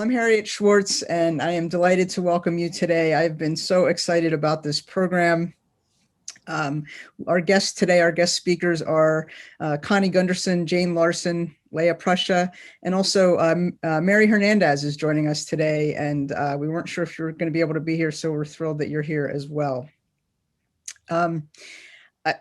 I'm Harriet Schwartz, and I am delighted to welcome you today. I've been so excited about this program. Our guest speakers are Connie Gunderson, Jane Larson, Leah Prussia, and also Mary Hernandez is joining us today. And we weren't sure if you were going to be able to be here, so we're thrilled that you're here as well. I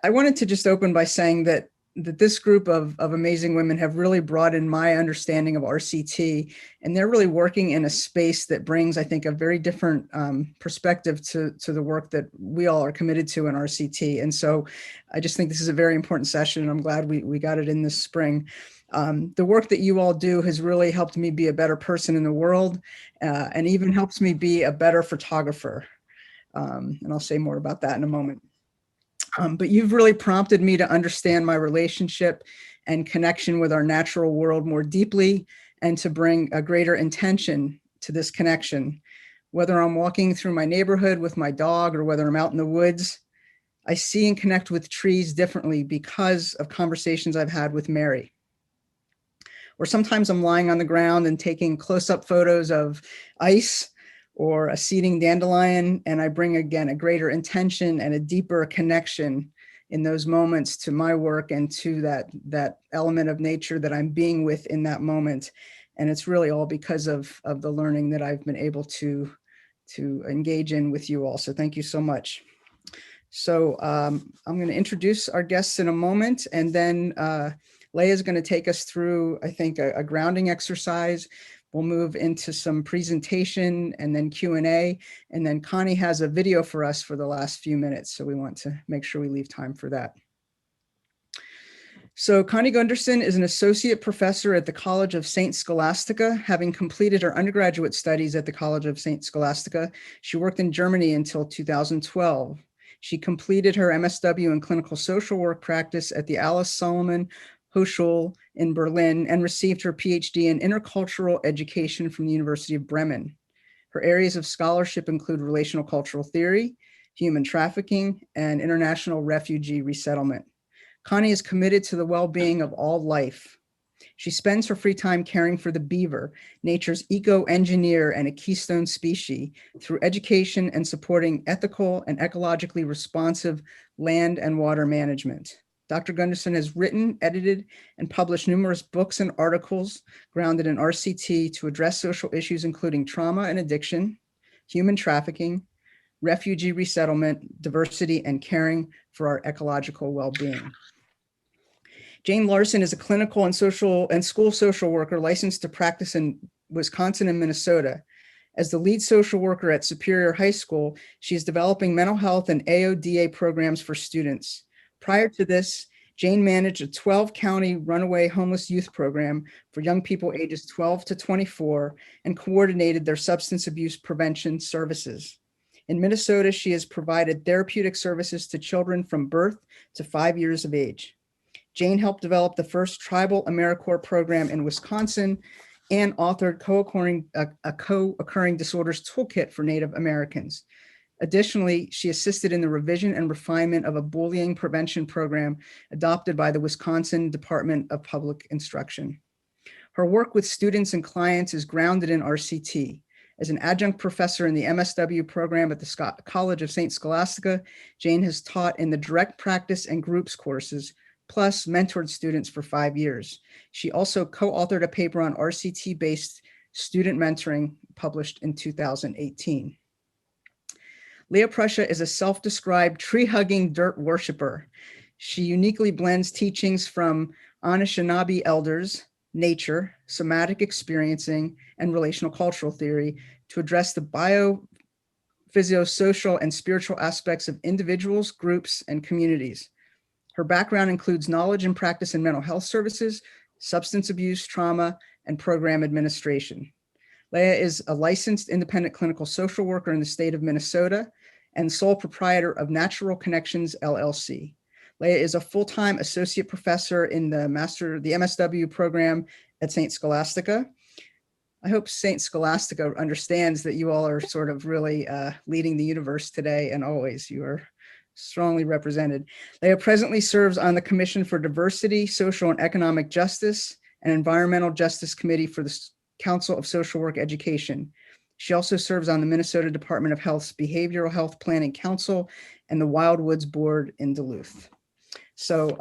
wanted to just open by saying that this group of amazing women have really broadened my understanding of RCT, and they're really working in a space that brings, I think, a very different perspective to the work that we all are committed to in RCT. And so I just think this is a very important session, and I'm glad we got it in this spring. The work that you all do has really helped me be a better person in the world, and even helps me be a better photographer. And I'll say more about that in a moment. But you've really prompted me to understand my relationship and connection with our natural world more deeply, and to bring a greater intention to this connection. Whether I'm walking through my neighborhood with my dog or whether I'm out in the woods, I see and connect with trees differently because of conversations I've had with Mary. Or sometimes I'm lying on the ground and taking close-up photos of ice or a seeding dandelion, and I bring, again, a greater intention and a deeper connection in those moments to my work and to that element of nature that I'm being with in that moment. And it's really all because of the learning that I've been able to engage in with you all. So thank you so much. So I'm going to introduce our guests in a moment, and then Leah is going to take us through, I think, a grounding exercise. We'll move into some presentation and then Q&A, and then Connie has a video for us for the last few minutes, so we want to make sure we leave time for that. So Connie Gunderson is an associate professor at the College of St. Scholastica. Having completed her undergraduate studies at the College of St. Scholastica, she worked in Germany until 2012. She completed her MSW in clinical social work practice at the Alice Solomon Hochschule in Berlin, and received her PhD in intercultural education from the University of Bremen. Her areas of scholarship include relational cultural theory, human trafficking, and international refugee resettlement. Connie is committed to the well-being of all life. She spends her free time caring for the beaver, nature's eco-engineer and a keystone species, through education and supporting ethical and ecologically responsive land and water management. Dr. Gunderson has written, edited, and published numerous books and articles grounded in RCT to address social issues including trauma and addiction, human trafficking, refugee resettlement, diversity, and caring for our ecological well-being. Jane Larson is a clinical and school social worker licensed to practice in Wisconsin and Minnesota. As the lead social worker at Superior High School, she is developing mental health and AODA programs for students. Prior to this, Jane managed a 12-county runaway homeless youth program for young people ages 12 to 24 and coordinated their substance abuse prevention services. In Minnesota, she has provided therapeutic services to children from birth to 5 years of age. Jane helped develop the first tribal AmeriCorps program in Wisconsin and authored a co-occurring disorders toolkit for Native Americans. Additionally, she assisted in the revision and refinement of a bullying prevention program adopted by the Wisconsin Department of Public Instruction. Her work with students and clients is grounded in RCT. As an adjunct professor in the MSW program at the College of St. Scholastica, Jane has taught in the direct practice and groups courses, plus mentored students for 5 years. She also co-authored a paper on RCT-based student mentoring published in 2018. Leah Prussia is a self-described tree-hugging dirt worshiper. She uniquely blends teachings from Anishinaabe elders, nature, somatic experiencing, and relational cultural theory to address the biophysiosocial and spiritual aspects of individuals, groups, and communities. Her background includes knowledge and practice in mental health services, substance abuse, trauma, and program administration. Leah is a licensed independent clinical social worker in the state of Minnesota and sole proprietor of Natural Connections, LLC. Leah is a full-time associate professor in the MSW program at St. Scholastica. I hope St. Scholastica understands that you all are sort of really leading the universe today and always. You are strongly represented. Leah presently serves on the Commission for Diversity, Social and Economic Justice, and Environmental Justice Committee for the Council of Social Work Education. She also serves on the Minnesota Department of Health's Behavioral Health Planning Council and the Wildwoods Board in Duluth. So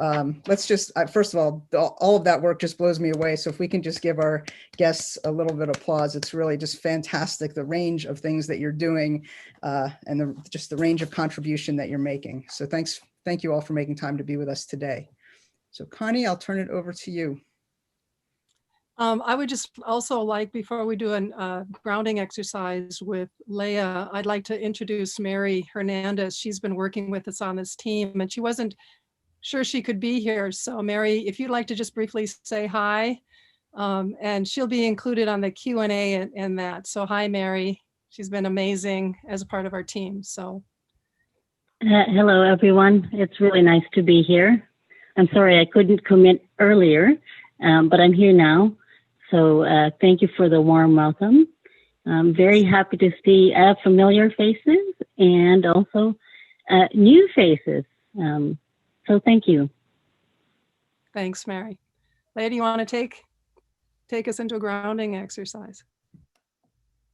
let's just, first of all of that work just blows me away. So if we can just give our guests a little bit of applause, it's really just fantastic, the range of things that you're doing and just the range of contribution that you're making. So thank you all for making time to be with us today. So Connie, I'll turn it over to you. I would just also like, before we do a grounding exercise with Leah, I'd like to introduce Mary Hernandez. She's been working with us on this team and she wasn't sure she could be here. So Mary, if you'd like to just briefly say hi, and she'll be included on the Q&A in that. So hi, Mary. She's been amazing as a part of our team. So. Hello, everyone. It's really nice to be here. I'm sorry I couldn't commit earlier, but I'm here now. So thank you for the warm welcome. I'm very happy to see familiar faces and also new faces. So thank you. Thanks, Mary. Leah, do you want to take us into a grounding exercise?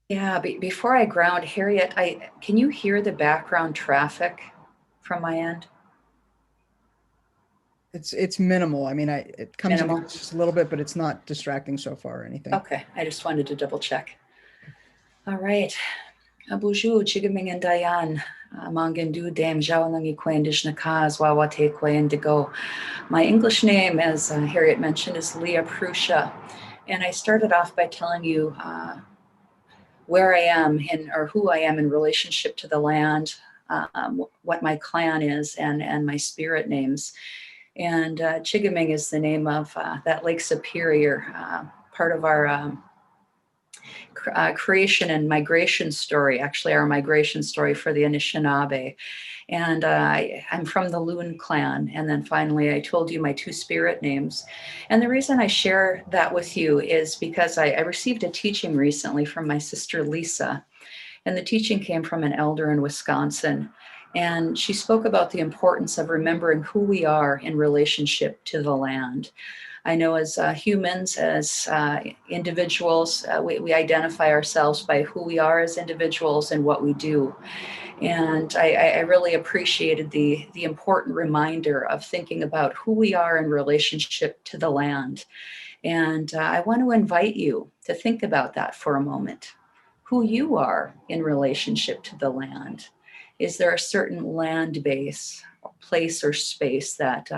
Yeah, before I ground, Harriet, can you hear the background traffic from my end? It's minimal. I mean, it comes in just a little bit, but it's not distracting so far or anything. Okay, I just wanted to double check. All right. Abuju, Chigaming and Dayan, Mangandu Dame, Jawalangi Quendish Nakaz, Wawate Indigo. My English name, as Harriet mentioned, is Leah Prussia. And I started off by telling you where I am or who I am in relationship to the land, what my clan is, and my spirit names. And Chigaming is the name of that Lake Superior, part of our creation and migration story, actually our migration story for the Anishinaabe. And I'm from the Loon clan. And then finally, I told you my two spirit names. And the reason I share that with you is because I received a teaching recently from my sister, Lisa. And the teaching came from an elder in Wisconsin. And she spoke about the importance of remembering who we are in relationship to the land. I know as humans, as individuals, we identify ourselves by who we are as individuals and what we do. And I really appreciated the important reminder of thinking about who we are in relationship to the land. And I want to invite you to think about that for a moment, who you are in relationship to the land. Is there a certain land base, or place or space that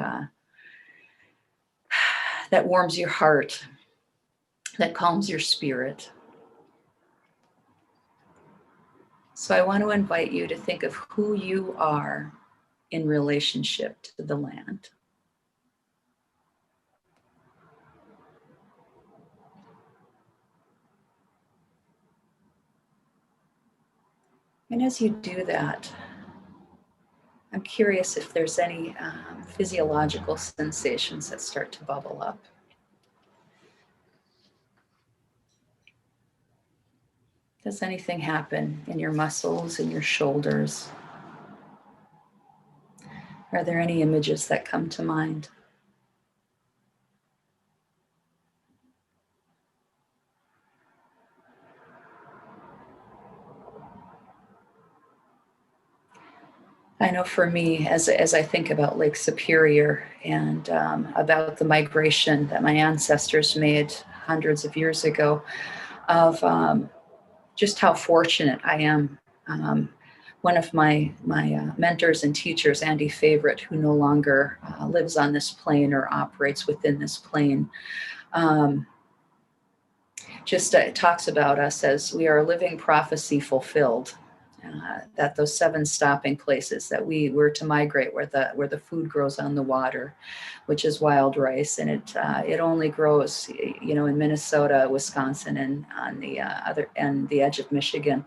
that warms your heart, that calms your spirit? So I want to invite you to think of who you are in relationship to the land. And as you do that, I'm curious if there's any physiological sensations that start to bubble up. Does anything happen in your muscles, in your shoulders? Are there any images that come to mind? I know for me, as I think about Lake Superior and about the migration that my ancestors made hundreds of years ago, of just how fortunate I am. One of my mentors and teachers, Andy Favorite, who no longer lives on this plane or operates within this plane, just talks about us as we are a living prophecy fulfilled. That those 7 stopping places that we were to migrate, where the food grows on the water, which is wild rice, and it only grows, in Minnesota, Wisconsin, and on the the edge of Michigan.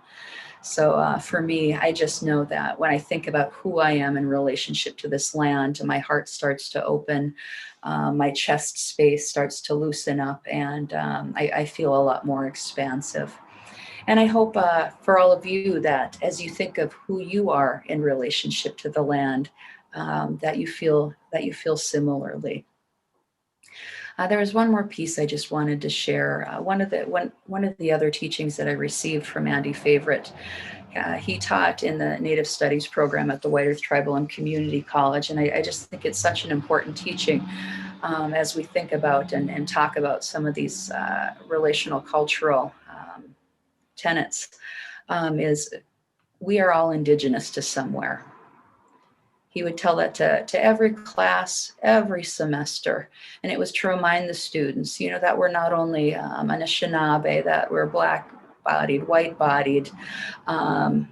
So for me, I just know that when I think about who I am in relationship to this land, my heart starts to open, my chest space starts to loosen up, and I feel a lot more expansive. And I hope for all of you that as you think of who you are in relationship to the land, that you feel similarly. There was one more piece I just wanted to share. One of the other teachings that I received from Andy Favorite. He taught in the Native Studies program at the White Earth Tribal and Community College, and I just think it's such an important teaching as we think about and talk about some of these relational cultural tenets. Is we are all indigenous to somewhere. He would tell that to every class, every semester. And it was to remind the students, that we're not only Anishinaabe, that we're black-bodied, white-bodied, and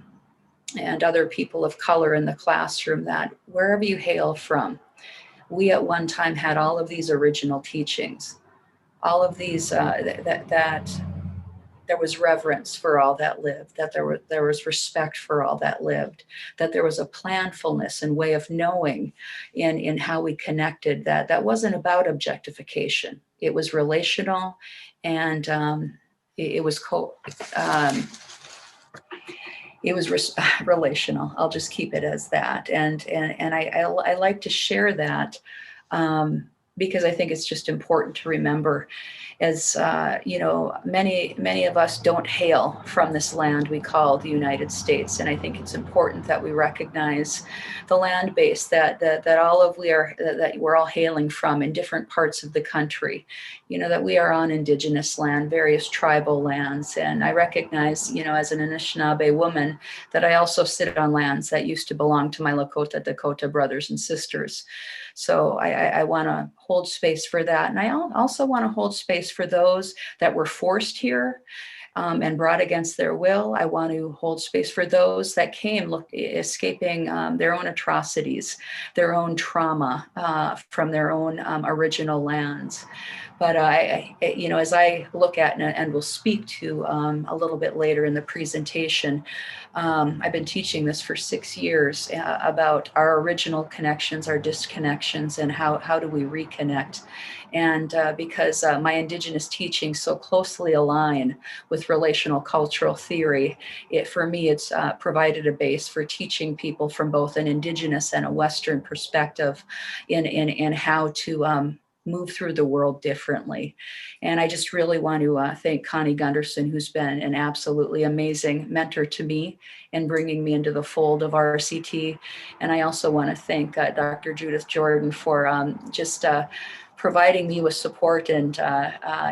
other people of color in the classroom, that wherever you hail from, we at one time had all of these original teachings, all of these, that there was reverence for all that lived, that there was respect for all that lived, that there was a planfulness and way of knowing in how we connected, that wasn't about objectification. It was relational, and it was relational. I'll just keep it as that. And I like to share that because I think it's just important to remember, as many of us don't hail from this land we call the United States, and I think it's important that we recognize the land base that we're all hailing from in different parts of the country. That we are on indigenous land, various tribal lands, and I recognize, as an Anishinaabe woman, that I also sit on lands that used to belong to my Lakota Dakota brothers and sisters. So I want to hold space for that. And I also want to hold space for those that were forced here and brought against their will. I want to hold space for those that came escaping their own atrocities, their own trauma from their own original lands. But as I look at and will speak to a little bit later in the presentation, I've been teaching this for 6 years about our original connections, our disconnections, and how do we reconnect. And because my Indigenous teachings so closely align with relational cultural theory, for me, it's provided a base for teaching people from both an Indigenous and a Western perspective in how to move through the world differently. And I just really want to thank Connie Gunderson, who's been an absolutely amazing mentor to me in bringing me into the fold of RCT. And I also want to thank Dr. Judith Jordan for just providing me with support and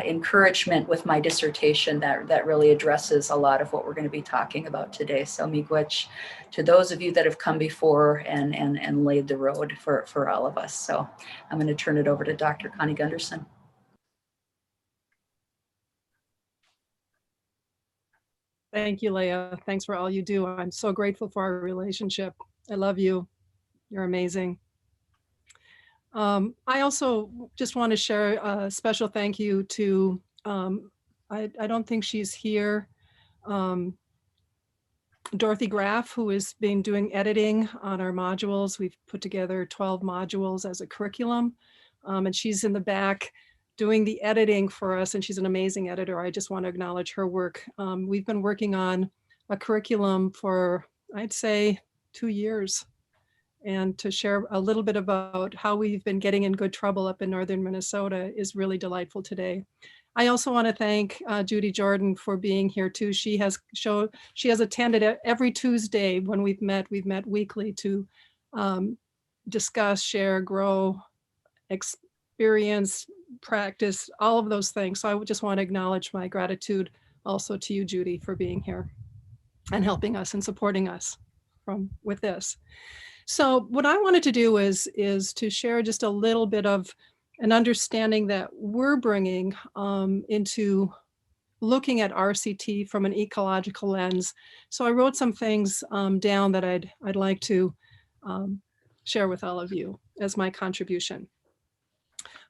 encouragement with my dissertation that really addresses a lot of what we're going to be talking about today. So miigwech to those of you that have come before and laid the road for all of us. So I'm going to turn it over to Dr. Connie Gunderson. Thank you, Leah. Thanks for all you do. I'm so grateful for our relationship. I love you. You're amazing. I also just want to share a special thank you to, I don't think she's here, Dorothy Graff, who has been doing editing on our modules. We've put together 12 modules as a curriculum, and she's in the back doing the editing for us, and she's an amazing editor. I just want to acknowledge her work. We've been working on a curriculum for, I'd say, 2 years. And to share a little bit about how we've been getting in good trouble up in northern Minnesota is really delightful today. I also want to thank Judy Jordan for being here too. She has attended every Tuesday when we've met weekly to discuss, share, grow, experience, practice, all of those things. So I would just want to acknowledge my gratitude also to you, Judy, for being here and helping us and supporting us with this. So what I wanted to do is to share just a little bit of an understanding that we're bringing into looking at RCT from an ecological lens. So I wrote some things down that I'd like to share with all of you as my contribution.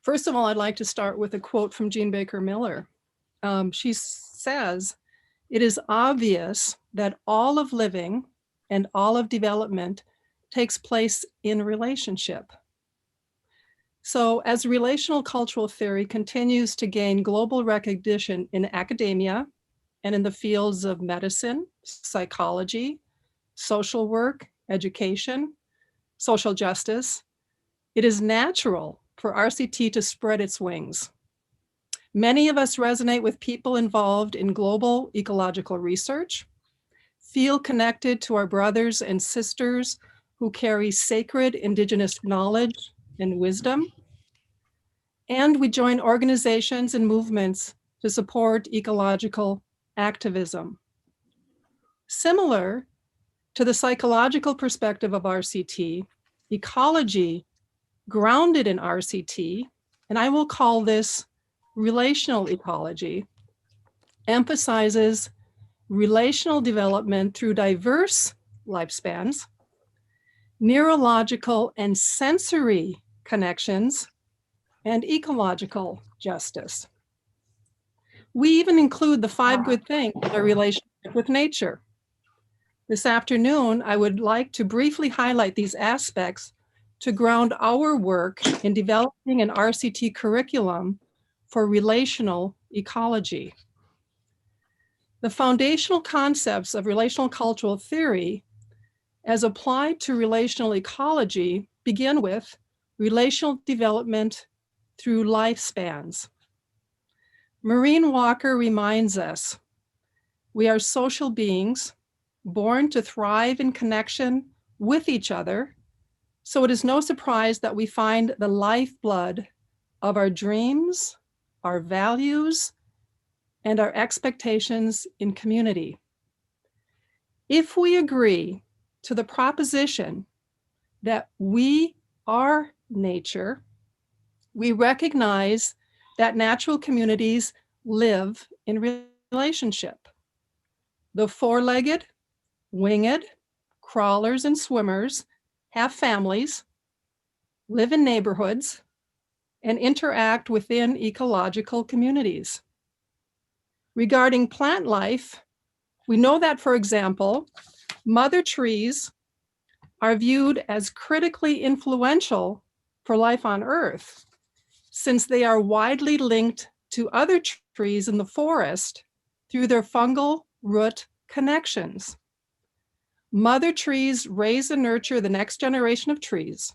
First of all, I'd like to start with a quote from Jean Baker Miller. She says, "It is obvious that all of living and all of development takes place in relationship." So as relational cultural theory continues to gain global recognition in academia and in the fields of medicine, psychology, social work, education, social justice, it is natural for RCT to spread its wings Many of us resonate with people involved in global ecological research, feel connected to our brothers and sisters who carry sacred indigenous knowledge and wisdom, and we join organizations and movements to support ecological activism. Similar to the psychological perspective of RCT, ecology, grounded in RCT, and I will call this relational ecology, emphasizes relational development through diverse lifespans, neurological and sensory connections, and ecological justice. We even include the 5 good things in our relationship with nature. This afternoon, I would like to briefly highlight these aspects to ground our work in developing an RCT curriculum for relational ecology. The foundational concepts of relational cultural theory, as applied to relational ecology, begin with relational development through lifespans. Maureen Walker reminds us, we are social beings born to thrive in connection with each other, so it is no surprise that we find the lifeblood of our dreams, our values, and our expectations in community. If we agree to the proposition that we are nature, we recognize that natural communities live in relationship. The four-legged, winged, crawlers, and swimmers have families, live in neighborhoods, and interact within ecological communities. Regarding plant life, we know that, for example, mother trees are viewed as critically influential for life on Earth, since they are widely linked to other trees in the forest through their fungal root connections. Mother trees raise and nurture the next generation of trees.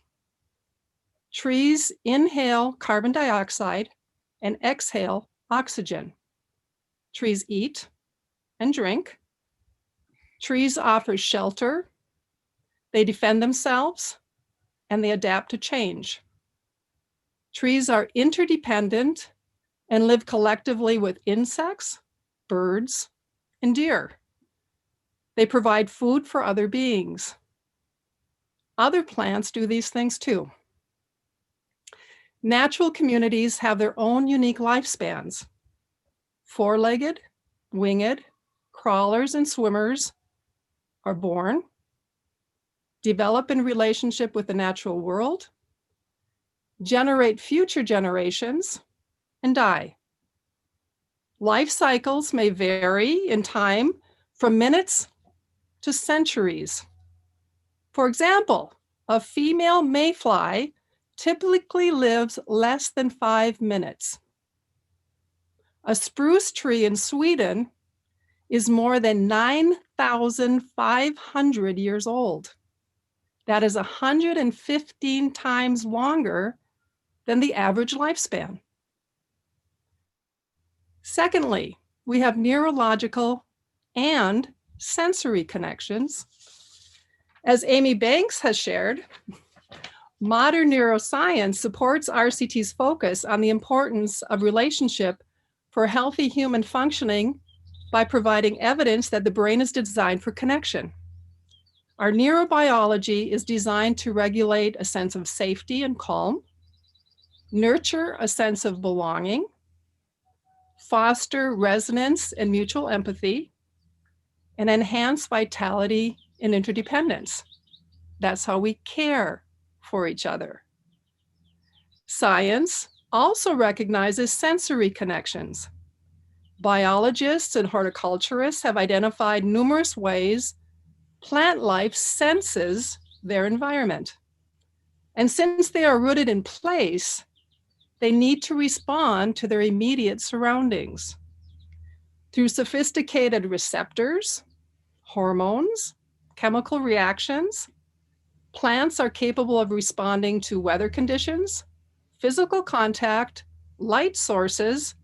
Trees inhale carbon dioxide and exhale oxygen. Trees eat and drink. Trees offer shelter. They defend themselves, and they adapt to change. Trees are interdependent and live collectively with insects, birds, and deer. They provide food for other beings. Other plants do these things too. Natural communities have their own unique lifespans. Four-legged, winged, crawlers, and swimmers are born, develop in relationship with the natural world, generate future generations, and die. Life cycles may vary in time from minutes to centuries. For example, a female mayfly typically lives less than 5 minutes. A spruce tree in Sweden is more than 9,500 years old. That is 115 times longer than the average lifespan. Secondly, we have neurological and sensory connections. As Amy Banks has shared, modern neuroscience supports RCT's focus on the importance of relationship for healthy human functioning by providing evidence that the brain is designed for connection. Our neurobiology is designed to regulate a sense of safety and calm, nurture a sense of belonging, foster resonance and mutual empathy, and enhance vitality and interdependence. That's how we care for each other. Science also recognizes sensory connections. Biologists and horticulturists have identified numerous ways plant life senses their environment. And since they are rooted in place, they need to respond to their immediate surroundings. Through sophisticated receptors, hormones, chemical reactions, plants are capable of responding to weather conditions, physical contact, light sources,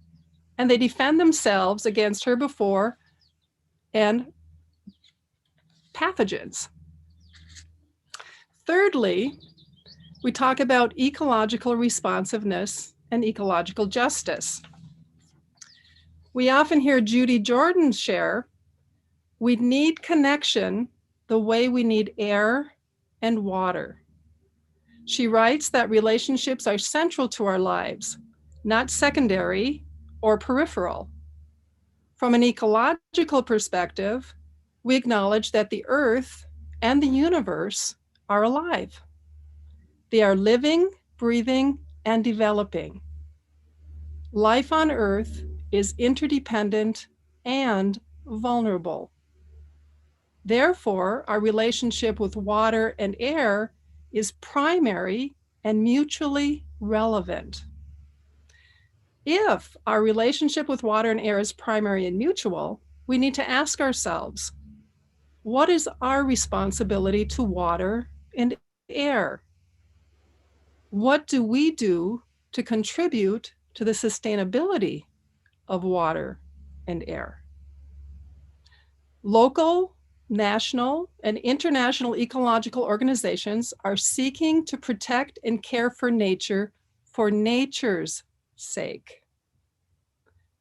and they defend themselves against herbivore and pathogens. Thirdly, we talk about ecological responsiveness and ecological justice. We often hear Judy Jordan share, we need connection the way we need air and water. She writes that relationships are central to our lives, not secondary or peripheral. From an ecological perspective, we acknowledge that the earth and the universe are alive. They are living, breathing, and developing. Life on Earth is interdependent and vulnerable. Therefore, our relationship with water and air is primary and mutually relevant. If our relationship with water and air is primary and mutual, we need to ask ourselves, what is our responsibility to water and air? What do we do to contribute to the sustainability of water and air? Local, national, and international ecological organizations are seeking to protect and care for nature for nature's sake.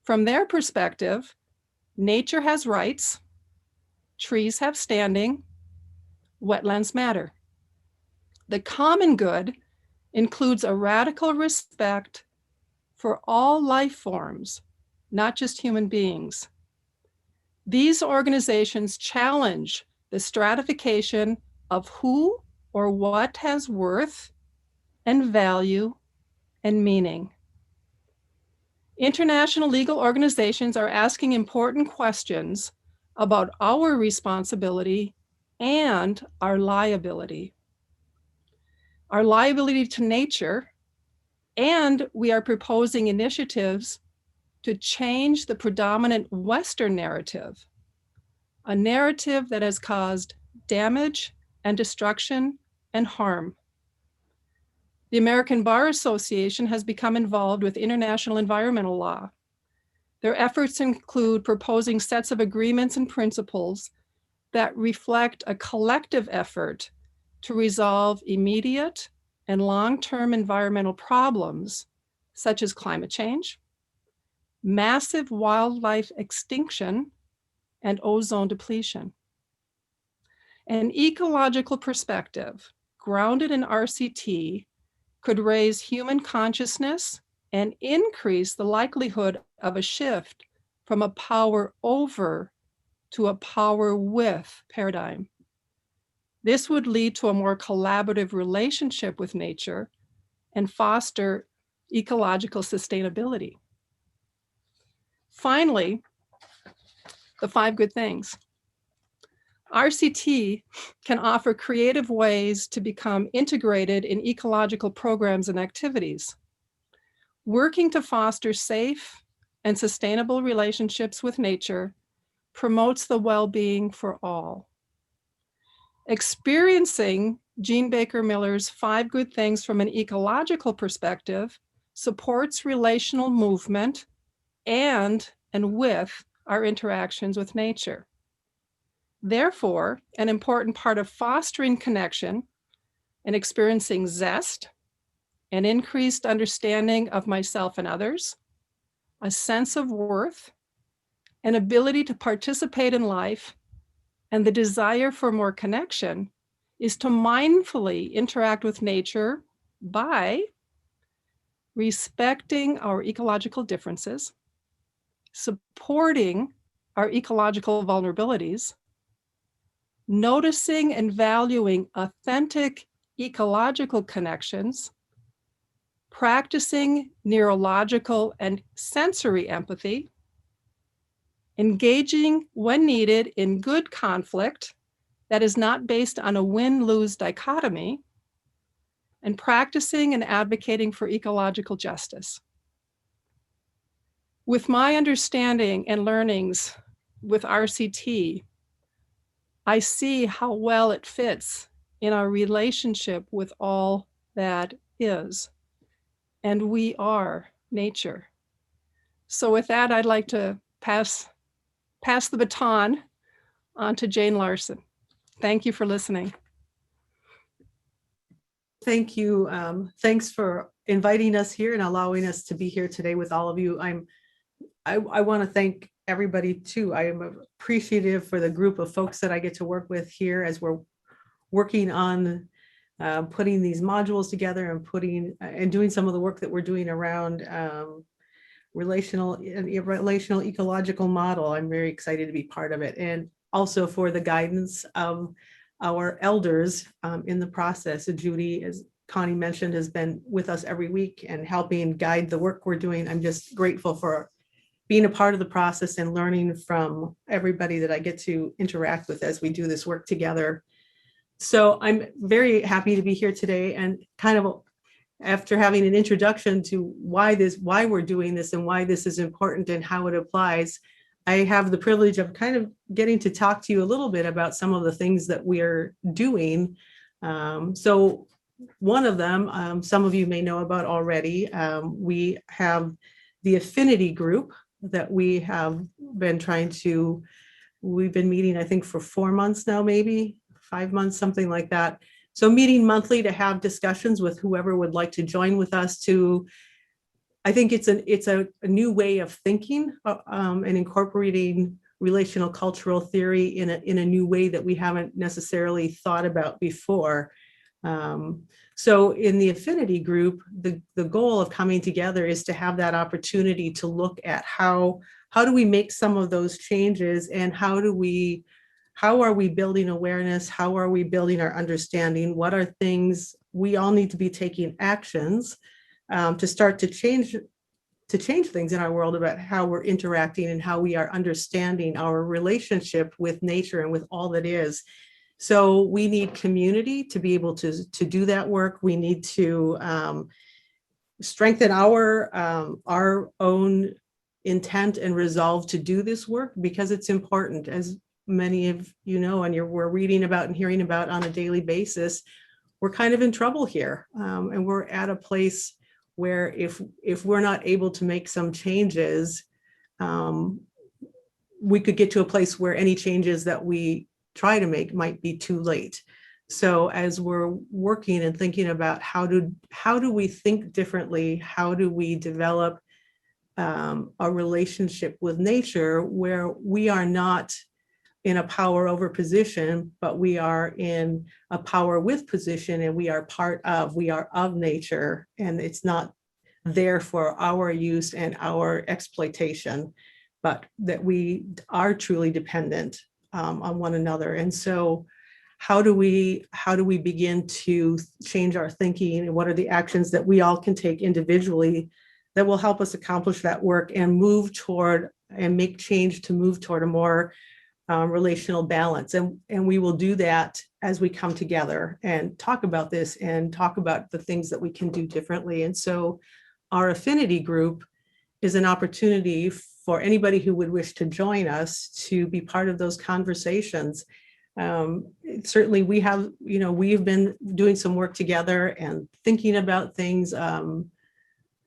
From their perspective, nature has rights, trees have standing, wetlands matter. The common good includes a radical respect for all life forms, not just human beings. These organizations challenge the stratification of who or what has worth and value and meaning. International legal organizations are asking important questions about our responsibility and our liability. Our liability to nature, and we are proposing initiatives to change the predominant Western narrative, a narrative that has caused damage and destruction and harm. The American Bar Association has become involved with international environmental law. Their efforts include proposing sets of agreements and principles that reflect a collective effort to resolve immediate and long-term environmental problems, such as climate change, massive wildlife extinction, and ozone depletion. An ecological perspective grounded in RCT could raise human consciousness and increase the likelihood of a shift from a power over to a power with paradigm. This would lead to a more collaborative relationship with nature and foster ecological sustainability. Finally, the 5 good things. RCT can offer creative ways to become integrated in ecological programs and activities, working to foster safe and sustainable relationships with nature promotes the well-being for all. Experiencing Jean Baker Miller's 5 good things from an ecological perspective supports relational movement and with our interactions with nature. Therefore, an important part of fostering connection and experiencing zest, an increased understanding of myself and others, a sense of worth, an ability to participate in life, and the desire for more connection is to mindfully interact with nature by respecting our ecological differences, supporting our ecological vulnerabilities, noticing and valuing authentic ecological connections, practicing neurological and sensory empathy, engaging when needed in good conflict that is not based on a win-lose dichotomy, and practicing and advocating for ecological justice. With my understanding and learnings with RCT, I see how well it fits in our relationship with all that is, and we are nature. So with that, I'd like to pass the baton on to Jane Larson. Thank you for listening. Thank you. Thanks for inviting us here and allowing us to be here today with all of you. I want to thank everybody too. I am appreciative for the group of folks that I get to work with here as we're working on putting these modules together and doing some of the work that we're doing around relational ecological model. I'm very excited to be part of it, and also for the guidance of our elders in the process. So Judy, as Connie mentioned, has been with us every week and helping guide the work we're doing. I'm just grateful for being a part of the process and learning from everybody that I get to interact with as we do this work together. So I'm very happy to be here today, and kind of after having an introduction to why we're doing this and why this is important and how it applies, I have the privilege of kind of getting to talk to you a little bit about some of the things that we are doing. So one of them, some of you may know about already, we have the Affinity Group that we have been we've been meeting, I think, for 4 months now, maybe 5 months, something like that. So meeting monthly to have discussions with whoever would like to join with us I think it's a new way of thinking and incorporating relational cultural theory in a new way that we haven't necessarily thought about before. So in the Affinity Group, the goal of coming together is to have that opportunity to look at how do we make some of those changes, and how are we building awareness? How are we building our understanding? What are things we all need to be taking actions to start to change things in our world about how we're interacting and how we are understanding our relationship with nature and with all that is. So we need community to be able to do that work. We need to strengthen our own intent and resolve to do this work, because it's important, as many of you know, and we're reading about and hearing about on a daily basis. We're kind of in trouble here, and we're at a place where if we're not able to make some changes, we could get to a place where any changes that we try to make might be too late. So as we're working and thinking about how do we think differently, how do we develop a relationship with nature where we are not in a power over position, but we are in a power with position, and we are of nature, and it's not there for our use and our exploitation, but that we are truly dependent on one another. And so how do we begin to change our thinking, and what are the actions that we all can take individually that will help us accomplish that work and move toward and make change to move toward a more relational balance. And we will do that as we come together and talk about this and talk about the things that we can do differently. And so our Affinity Group is an opportunity for anybody who would wish to join us to be part of those conversations. Certainly we've been doing some work together and thinking about things,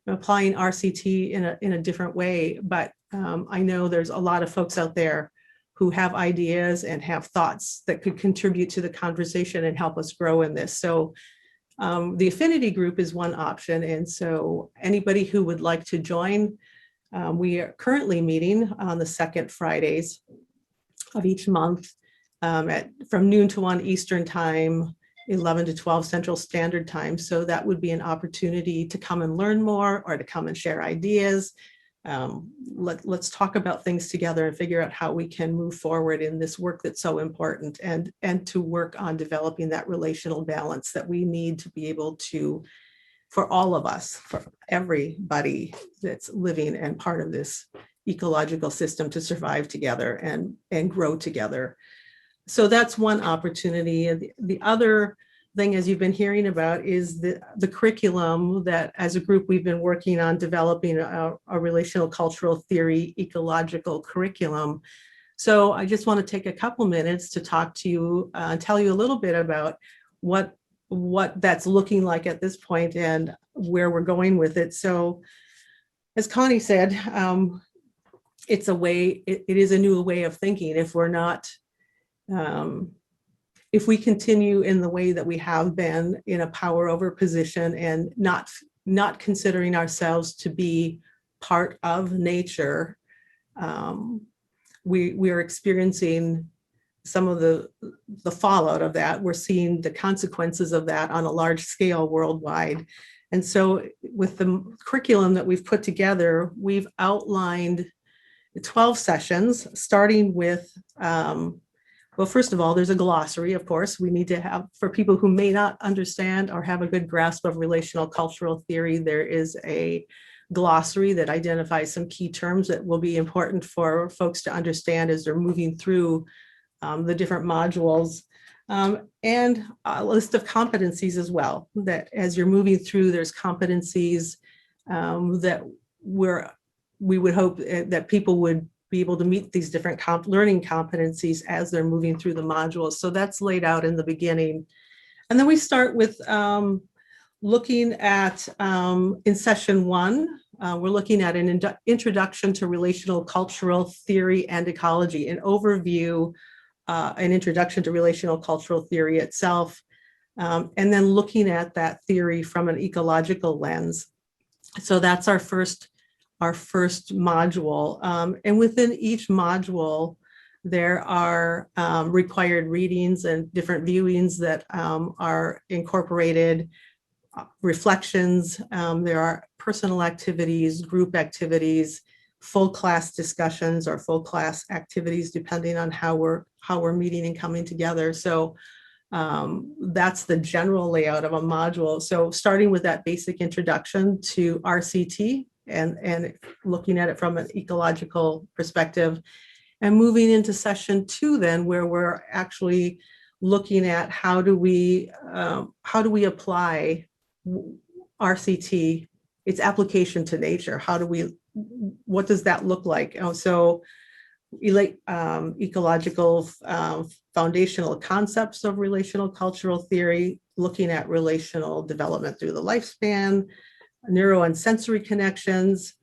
applying RCT in a different way, but I know there's a lot of folks out there who have ideas and have thoughts that could contribute to the conversation and help us grow in this. So the Affinity Group is one option. And so anybody who would like to join, we are currently meeting on the second Fridays of each month from noon to 1 Eastern time, 11 to 12 Central Standard Time. So that would be an opportunity to come and learn more, or to come and share ideas. Let's talk about things together and figure out how we can move forward in this work that's so important, and to work on developing that relational balance that we need to be able to, for all of us, for everybody that's living and part of this ecological system, to survive together and grow together. So that's one opportunity. The other thing, as you've been hearing about, is the curriculum that as a group we've been working on developing a relational cultural theory ecological curriculum. So I just want to take a couple minutes to talk to you and tell you a little bit about what that's looking like at this point and where we're going with it. So as Connie said, it's a way, it is a new way of thinking. If we're not, if we continue in the way that we have been, in a power over position and not considering ourselves to be part of nature, we are experiencing some of the fallout of that. We're seeing the consequences of that on a large scale worldwide. And so with the curriculum that we've put together, we've outlined 12 sessions, starting with, well, first of all, there's a glossary, of course. We need to have, for people who may not understand or have a good grasp of relational cultural theory, there is a glossary that identifies some key terms that will be important for folks to understand as they're moving through the different modules, and a list of competencies as well, that as you're moving through, there's competencies that we would hope that people would be able to meet these different learning competencies as they're moving through the modules. So that's laid out in the beginning. And then we start with looking at, in session 1, we're looking at an introduction to relational cultural theory and ecology, an overview, an introduction to relational cultural theory itself, and then looking at that theory from an ecological lens. So that's our first module. And within each module, there are required readings and different viewings that are incorporated, reflections. There are personal activities, group activities, full class discussions or full class activities, depending on how we're meeting and coming together. So that's the general layout of a module. So starting with that basic introduction to RCT and looking at it from an ecological perspective, and moving into session 2 then, where we're actually looking at how do we apply RCT, its application to nature. What does that look like? So ecological foundational concepts of relational cultural theory, looking at relational development through the lifespan, neuro and sensory connections,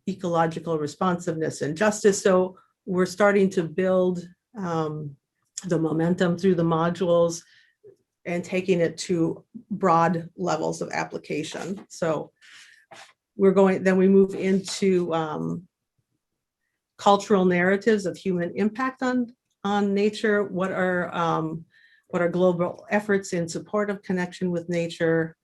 ecological responsiveness and justice. So we're starting to build the momentum through the modules and taking it to broad levels of application. So then we move into cultural narratives of human impact on nature. What are global efforts in support of connection with nature,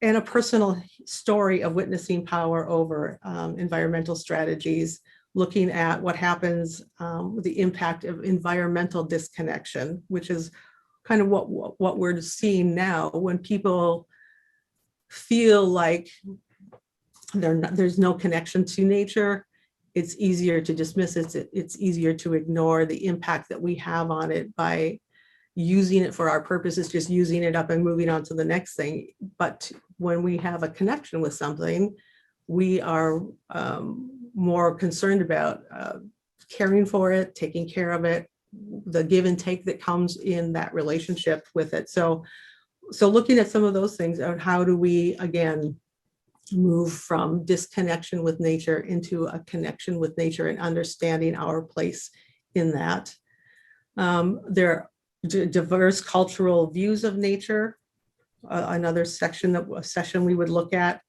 and a personal story of witnessing power over environmental strategies, looking at what happens with the impact of environmental disconnection, which is kind of what we're seeing now when people feel like there's no connection to nature. It's easier to dismiss it. It's easier to ignore the impact that we have on it by using it for our purposes, just using it up and moving on to the next thing. But when we have a connection with something, we are more concerned about caring for it, taking care of it, the give and take that comes in that relationship with it. So looking at some of those things, and how do we, again, move from disconnection with nature into a connection with nature and understanding our place in that. There are diverse cultural views of nature, another session we would look at,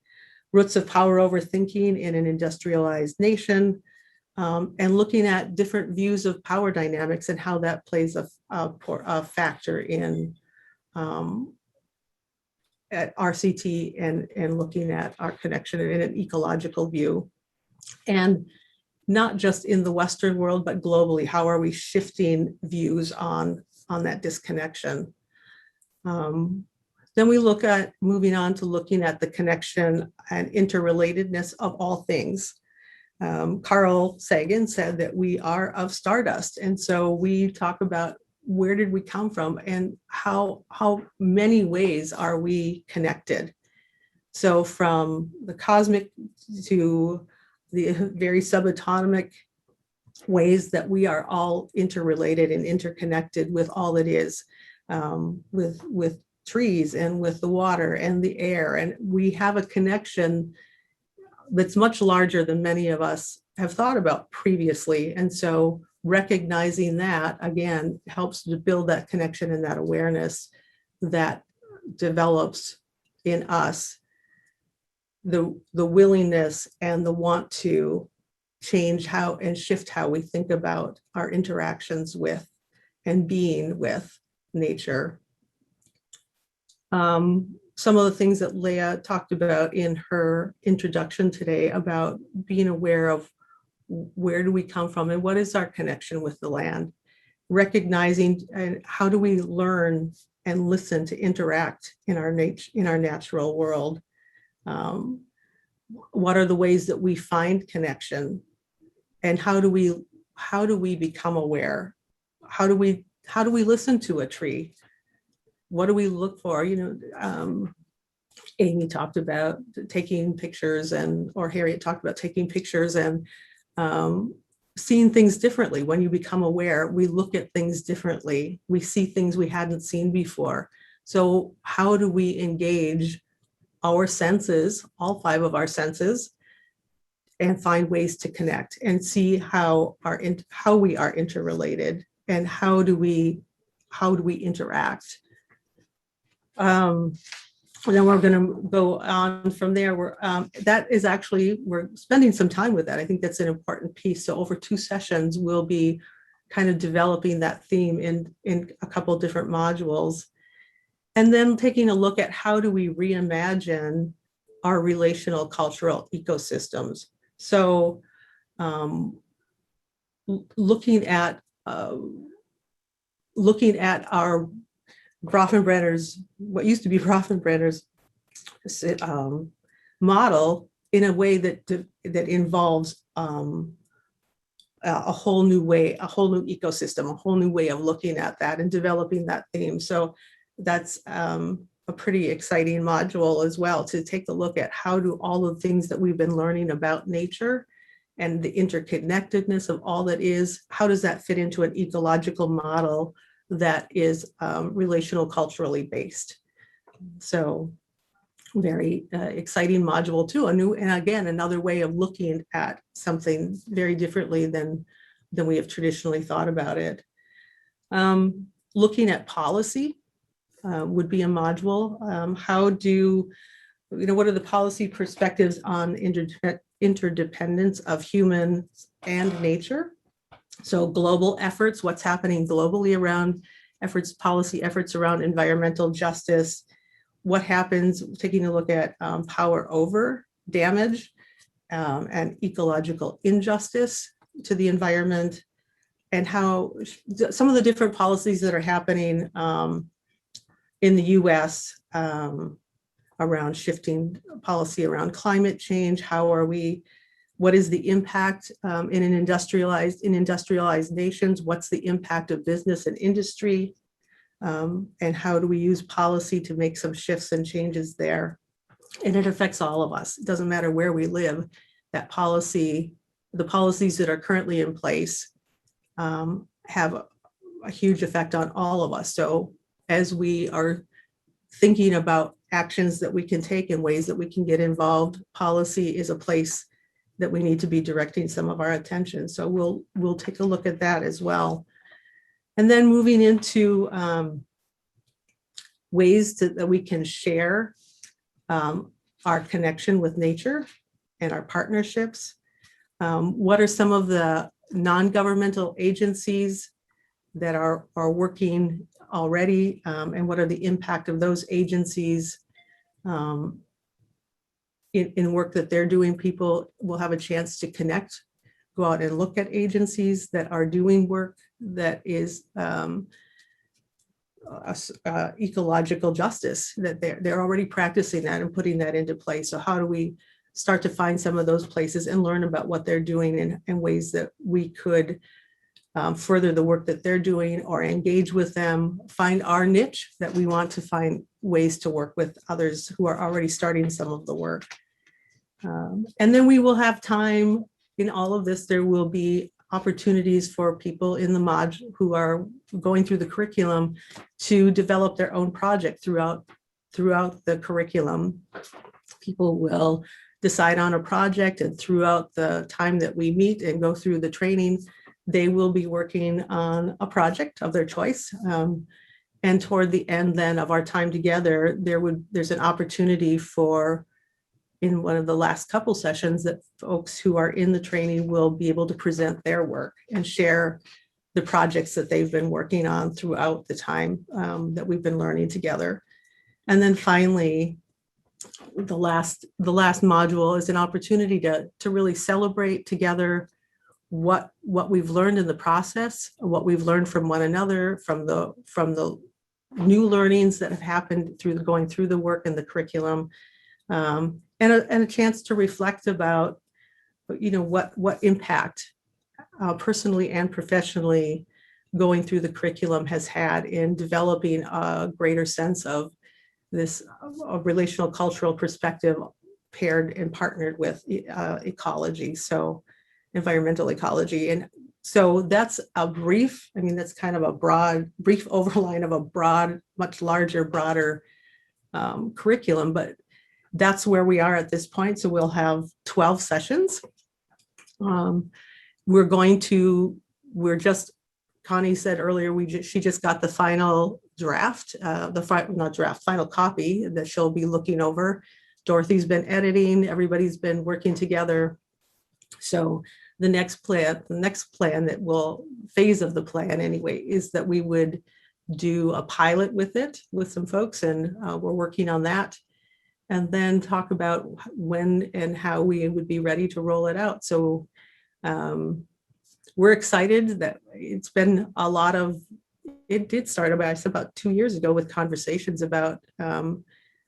roots of power over thinking in an industrialized nation, and looking at different views of power dynamics and how that plays a factor in at RCT and looking at our connection in an ecological view. And not just in the Western world, but globally, how are we shifting views on that disconnection? Then we look at moving on to looking at the connection and interrelatedness of all things. Carl Sagan said that we are of stardust. And so we talk about where did we come from and how many ways are we connected? So from the cosmic to the very subatomic ways that we are all interrelated and interconnected with all it is, with trees and with the water and the air. And we have a connection that's much larger than many of us have thought about previously. And so recognizing that, again, helps to build that connection and that awareness that develops in us the willingness and the want to change how and shift how we think about our interactions with and being with nature. Some of the things that Leah talked about in her introduction today about being aware of where do we come from and what is our connection with the land, recognizing and how do we learn and listen to interact in our natural world. What are the ways that we find connection, and how do we become aware? How do we listen to a tree? What do we look for? Amy talked about taking pictures, or Harriet talked about taking pictures and seeing things differently. When you become aware, we look at things differently. We see things we hadn't seen before. So how do we engage our senses, all 5 of our senses, and find ways to connect and see how we are interrelated, and how do we interact? And then we're going to go on from there. We're spending some time with that. I think that's an important piece. So over 2 sessions, we'll be kind of developing that theme in a couple of different modules, and then taking a look at how do we reimagine our relational cultural ecosystems. So looking at our Grafenbrenner's, what used to be Grafenbrenner's model, in a way that involves a whole new ecosystem, a whole new way of looking at that and developing that theme. So that's a pretty exciting module as well, to take a look at how do all the things that we've been learning about nature and the interconnectedness of all that is, how does that fit into an ecological model that is relational culturally based? So very exciting module too. And again, another way of looking at something very differently than we have traditionally thought about it. Looking at policy would be a module. What are the policy perspectives on interdependence of humans and nature? So global efforts, what's happening globally around policy efforts around environmental justice, what happens, taking a look at power over damage and ecological injustice to the environment, and how some of the different policies that are happening in the US around shifting policy around climate change. What is the impact in industrialized nations? What's the impact of business and industry? And how do we use policy to make some shifts and changes there? And it affects all of us. It doesn't matter where we live, the policies that are currently in place have a huge effect on all of us. So as we are thinking about actions that we can take and ways that we can get involved, policy is a place that we need to be directing some of our attention. So we'll take a look at that as well. And then moving into ways that we can share our connection with nature and our partnerships. What are some of the non-governmental agencies that are working already, and what are the impact of those agencies in work that they're doing? People will have a chance to connect, go out and look at agencies that are doing work that is ecological justice, that they're already practicing that and putting that into place. So how do we start to find some of those places and learn about what they're doing and ways that we could further the work that they're doing, or engage with them, find our niche that we want to find ways to work with others who are already starting some of the work. And then we will have time in all of this. There will be opportunities for people in the module who are going through the curriculum to develop their own project throughout the curriculum. People will decide on a project, and throughout the time that we meet and go through the training, they will be working on a project of their choice. And toward the end then of our time together, there's an opportunity for, in one of the last couple sessions, that folks who are in the training will be able to present their work and share the projects that they've been working on throughout the time that we've been learning together. And then finally, the last module is an opportunity to really celebrate together what we've learned in the process, what we've learned from one another, from the new learnings that have happened through going through the work and the curriculum, and a chance to reflect about, what impact personally and professionally going through the curriculum has had in developing a greater sense of this relational cultural perspective paired and partnered with ecology, so environmental ecology. And so that's that's kind of a brief overline of a broad, much larger, broader curriculum, but that's where we are at this point. So we'll have 12 sessions. Connie said earlier, she just got the final draft, final copy that she'll be looking over. Dorothy's been editing, everybody's been working together. So the next plan phase of the plan anyway, is that we would do a pilot with some folks, and we're working on that. And then talk about when and how we would be ready to roll it out. So we're excited that it's been it did start about 2 years ago with conversations about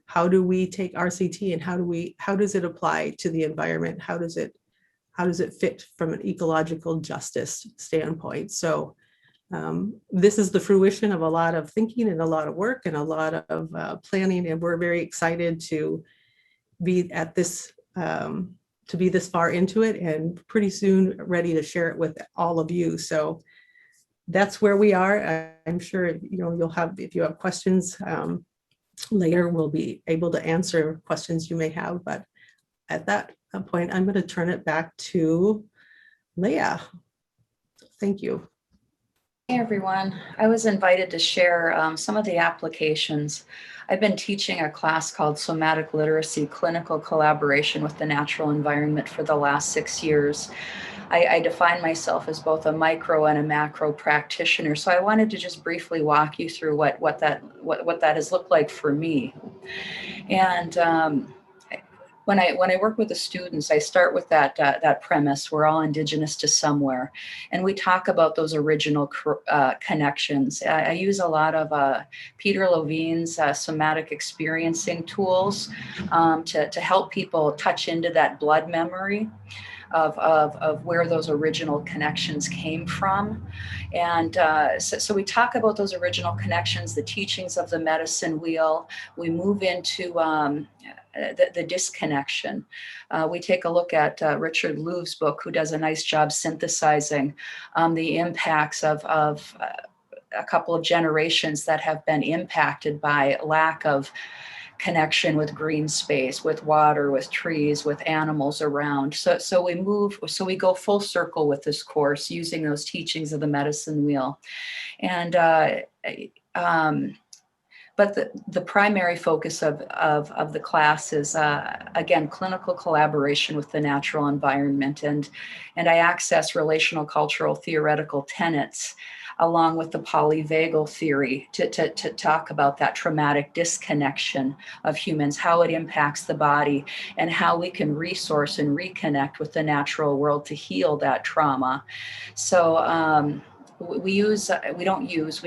how do we take RCT and how does it apply to the environment? How does it fit from an ecological justice standpoint? So this is the fruition of a lot of thinking and a lot of work and a lot of planning, and we're very excited to be this far into it, and pretty soon ready to share it with all of you. So that's where we are. I'm sure if you have questions later, we'll be able to answer questions you may have. But at that point, I'm going to turn it back to Leah. Thank you. Hey everyone, I was invited to share some of the applications. I've been teaching a class called Somatic Literacy, Clinical Collaboration with the Natural Environment for the last 6 years. I define myself as both a micro and a macro practitioner, so I wanted to just briefly walk you through what that has looked like for me. And when I work with the students, I start with that premise: we're all indigenous to somewhere, and we talk about those original connections. I use a lot of Peter Levine's somatic experiencing tools to help people touch into that blood memory of where those original connections came from. And so we talk about those original connections, the teachings of the medicine wheel. We move into the disconnection. We take a look at Richard Louve's book, who does a nice job synthesizing the impacts of a couple of generations that have been impacted by lack of connection with green space, with water, with trees, with animals around. So we go full circle with this course using those teachings of the medicine wheel. And but the primary focus of the class is, again, clinical collaboration with the natural environment. And I access relational cultural theoretical tenets along with the polyvagal theory to talk about that traumatic disconnection of humans, how it impacts the body, and how we can resource and reconnect with the natural world to heal that trauma. So we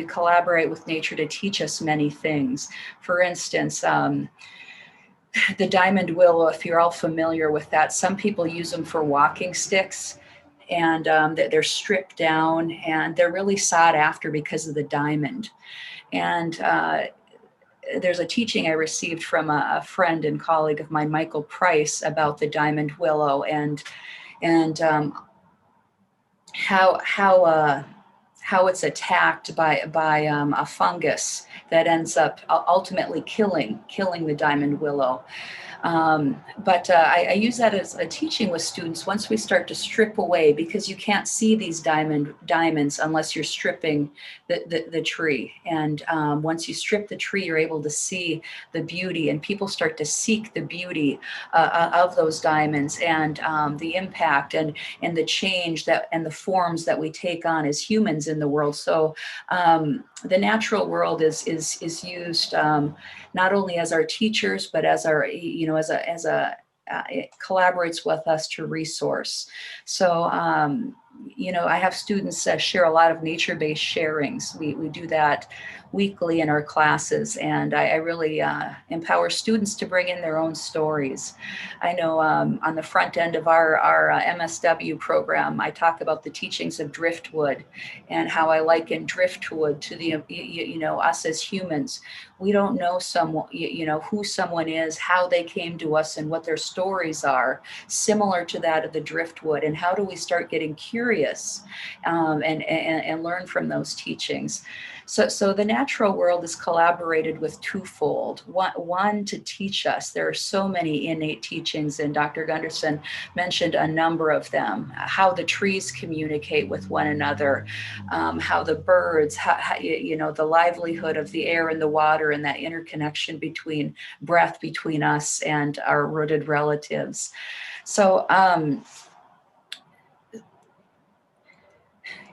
collaborate with nature to teach us many things. For instance, the diamond willow, if you're all familiar with that, some people use them for walking sticks, and they're stripped down, and they're really sought after because of the diamond. And there's a teaching I received from a friend and colleague of mine, Michael Price, about the diamond willow and how it's attacked by a fungus that ends up ultimately killing the diamond willow. But I use that as a teaching with students once we start to strip away, because you can't see these diamonds unless you're stripping the tree. And once you strip the tree, you're able to see the beauty, and people start to seek the beauty of those diamonds, and the impact and the change that and the forms that we take on as humans in the world. So the natural world is used not only as our teachers, but as our, it collaborates with us to resource. So, I have students share a lot of nature-based sharings. We do that weekly in our classes, and I really empower students to bring in their own stories. I know on the front end of our MSW program, I talk about the teachings of driftwood and how I liken driftwood to the, us as humans. We don't know someone, who someone is, how they came to us, and what their stories are, similar to that of the driftwood. And how do we start getting curious and learn from those teachings? So the natural world is collaborated with twofold. One, to teach us. There are so many innate teachings, and Dr. Gunderson mentioned a number of them. How the trees communicate with one another, how the birds, the livelihood of the air and the water, and that interconnection between breath between us and our rooted relatives. So,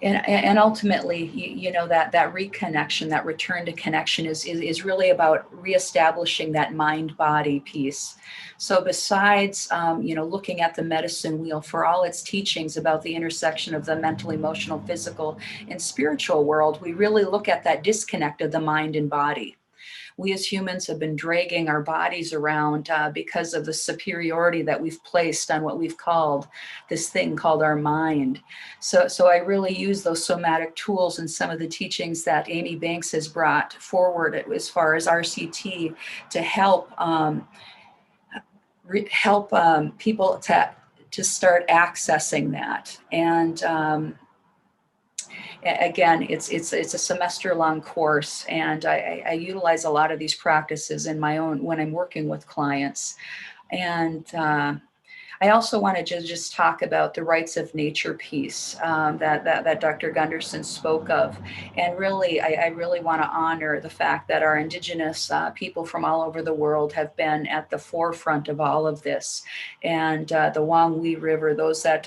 and ultimately, that reconnection, that return to connection is really about reestablishing that mind-body piece. So besides, looking at the medicine wheel for all its teachings about the intersection of the mental, emotional, physical, and spiritual world, we really look at that disconnect of the mind and body. We as humans have been dragging our bodies around because of the superiority that we've placed on what we've called this thing called our mind. So I really use those somatic tools and some of the teachings that Amy Banks has brought forward as far as RCT to help people to start accessing that. And again, it's a semester-long course, and I utilize a lot of these practices in my own when I'm working with clients. And I also wanted to just talk about the rights of nature piece that Dr. Gunderson spoke of. And really, I really want to honor the fact that our Indigenous people from all over the world have been at the forefront of all of this. And the Wangwi River, those that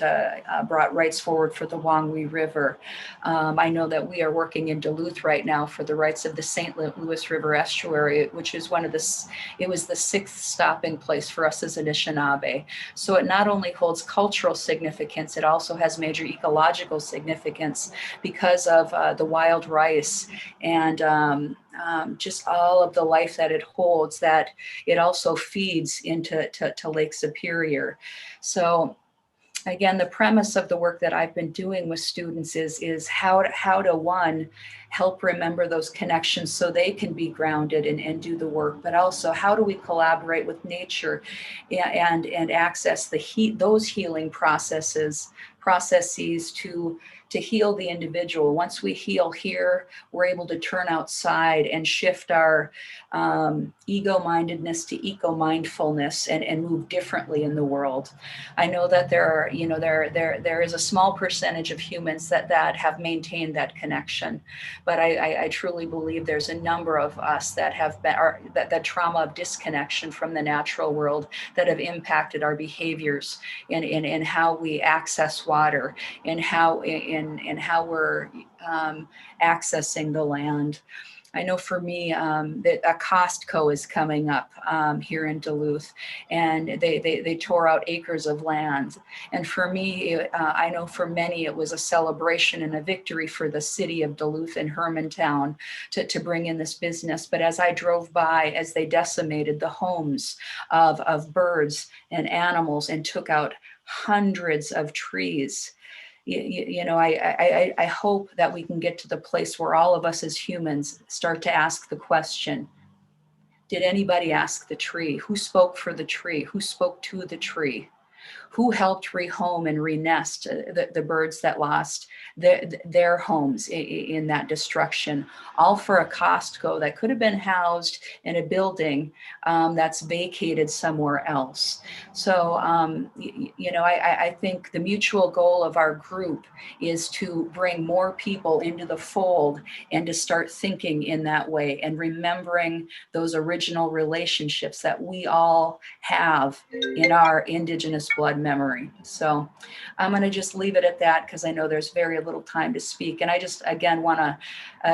brought rights forward for the Wangwi River. I know that we are working in Duluth right now for the rights of the St. Louis River estuary, which is it was the 6th stopping place for us as Anishinaabe. So it not only holds cultural significance, it also has major ecological significance because of the wild rice and just all of the life that it holds, that it also feeds into Lake Superior. So again, the premise of the work that I've been doing with students is how to one, help remember those connections so they can be grounded and do the work, but also how do we collaborate with nature and access those healing processes to heal the individual. Once we heal here, we're able to turn outside and shift our ego-mindedness to eco-mindfulness and move differently in the world. I know that there is a small percentage of humans that have maintained that connection, but I truly believe there's a number of us that have been that trauma of disconnection from the natural world that have impacted our behaviors in how we access water and how we're accessing the land. I know for me that a Costco is coming up here in Duluth, and they tore out acres of land. And for me, I know for many it was a celebration and a victory for the city of Duluth and Hermantown to bring in this business. But as I drove by, as they decimated the homes of birds and animals and took out hundreds of trees, I hope that we can get to the place where all of us as humans start to ask the question, did anybody ask the tree? Who spoke for the tree? Who spoke to the tree? Who helped rehome and renest the birds that lost their homes in that destruction, all for a Costco that could have been housed in a building that's vacated somewhere else. So, I think the mutual goal of our group is to bring more people into the fold and to start thinking in that way and remembering those original relationships that we all have in our Indigenous blood memory. So I'm going to just leave it at that because I know there's very little time to speak. And I just, again, want to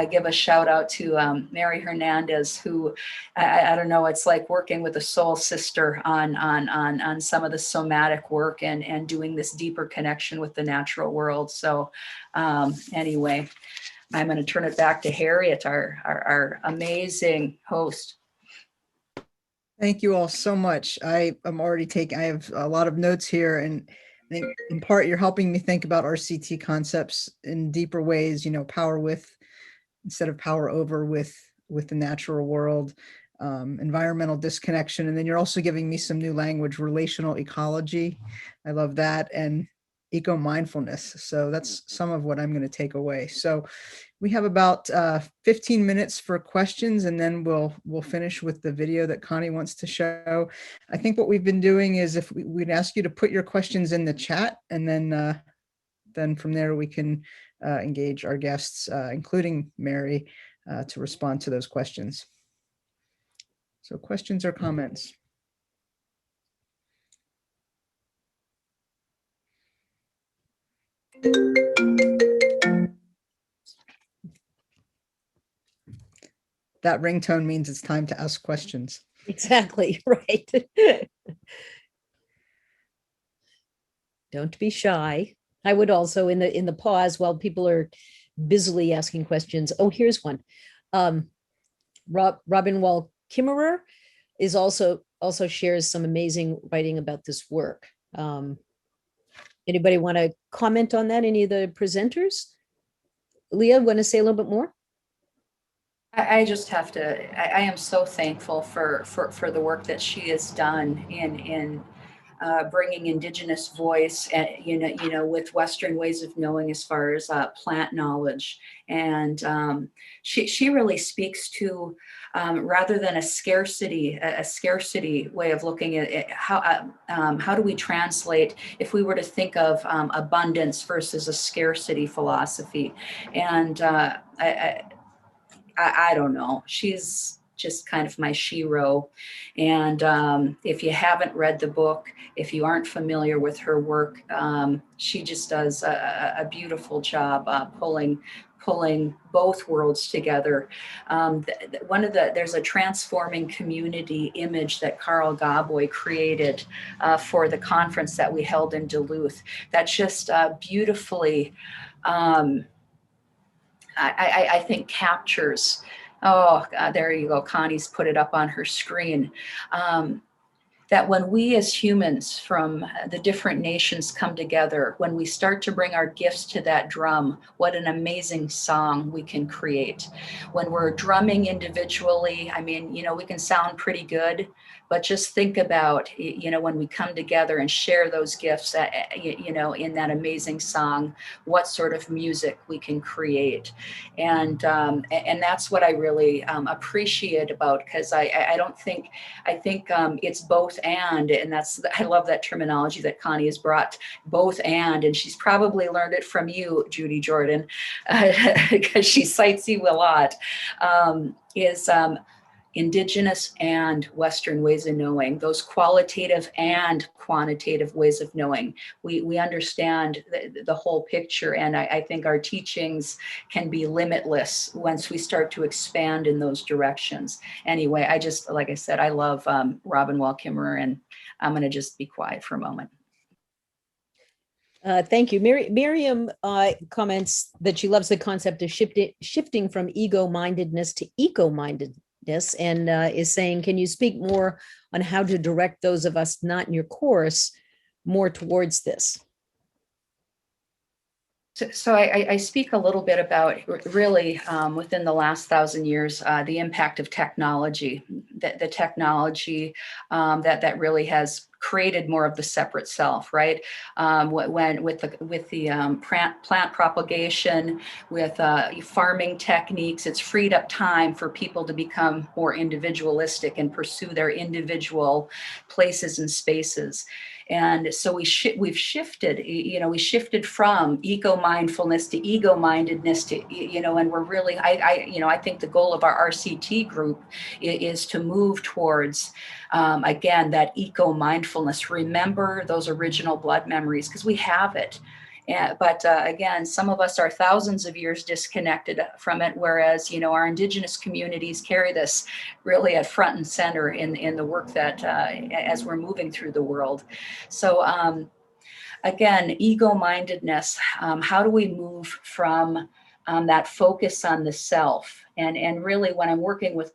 give a shout out to Mary Hernandez, who, I don't know, it's like working with a soul sister on some of the somatic work and doing this deeper connection with the natural world. So anyway, I'm going to turn it back to Harriet, our amazing host. Thank you all so much. I have a lot of notes here, and I think in part you're helping me think about RCT concepts in deeper ways, power with instead of power over with the natural world, environmental disconnection. And then you're also giving me some new language, relational ecology. I love that. And eco-mindfulness. So that's some of what I'm going to take away. So we have about 15 minutes for questions, and then we'll finish with the video that Connie wants to show. I think what we've been doing is if we'd ask you to put your questions in the chat, and then from there we can engage our guests, including Mary, to respond to those questions. So questions or comments? That ringtone means it's time to ask questions. Exactly, right. Don't be shy. I would also in the pause while people are busily asking questions. Oh, here's one. Robin Wall Kimmerer is also shares some amazing writing about this work. Anybody want to comment on that? Any of the presenters? Leah, want to say a little bit more? I just have to, I am so thankful for the work that she has done in bringing Indigenous voice, with Western ways of knowing as far as plant knowledge. And she really speaks to, rather than a scarcity way of looking at it, how do we translate if we were to think of abundance versus a scarcity philosophy. And I don't know. She's just kind of my shero. And if you haven't read the book, if you aren't familiar with her work, she just does a beautiful job pulling both worlds together. There's a transforming community image that Carl Gaboy created for the conference that we held in Duluth that just beautifully, I think captures, there you go, Connie's put it up on her screen, that when we as humans from the different nations come together, when we start to bring our gifts to that drum, what an amazing song we can create. When we're drumming individually, I mean, we can sound pretty good, but just think about, when we come together and share those gifts, in that amazing song, what sort of music we can create. And that's what I really appreciate about, because I think it's both and I love that terminology that Connie has brought, both and she's probably learned it from you, Judy Jordan, because she cites you a lot, is Indigenous and Western ways of knowing, those qualitative and quantitative ways of knowing. We understand the whole picture, and I think our teachings can be limitless once we start to expand in those directions. Anyway, like I said, I love Robin Wall Kimmerer, and I'm going to just be quiet for a moment. Thank you. Miriam comments that she loves the concept of shifting from ego-mindedness to eco-mindedness, and is saying, can you speak more on how to direct those of us not in your course more towards this? So I speak a little bit about really within the last 1,000 years, the impact of technology, the technology that really has created more of the separate self, right? When with the plant propagation, with farming techniques, it's freed up time for people to become more individualistic and pursue their individual places and spaces. And so we've shifted, we shifted from eco-mindfulness to ego-mindedness to, and we're really, I think the goal of our RCT group is to move towards, again, that eco-mindfulness. Remember those original blood memories, because we have it. But again, some of us are thousands of years disconnected from it, whereas, our indigenous communities carry this really at front and center in the work that as we're moving through the world. So again, ego-mindedness, how do we move from that focus on the self? And really, when I'm working with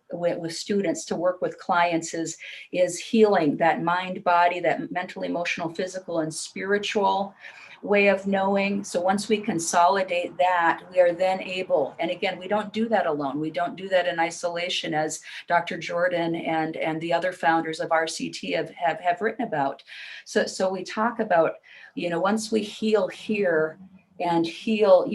students, to work with clients is healing that mind, body, that mental, emotional, physical, and spiritual way of knowing. So once we consolidate that, we are then able, and again, we don't do that alone. We don't do that in isolation, as Dr. Jordan and the other founders of RCT have written about. So we talk about, once we heal here and heal,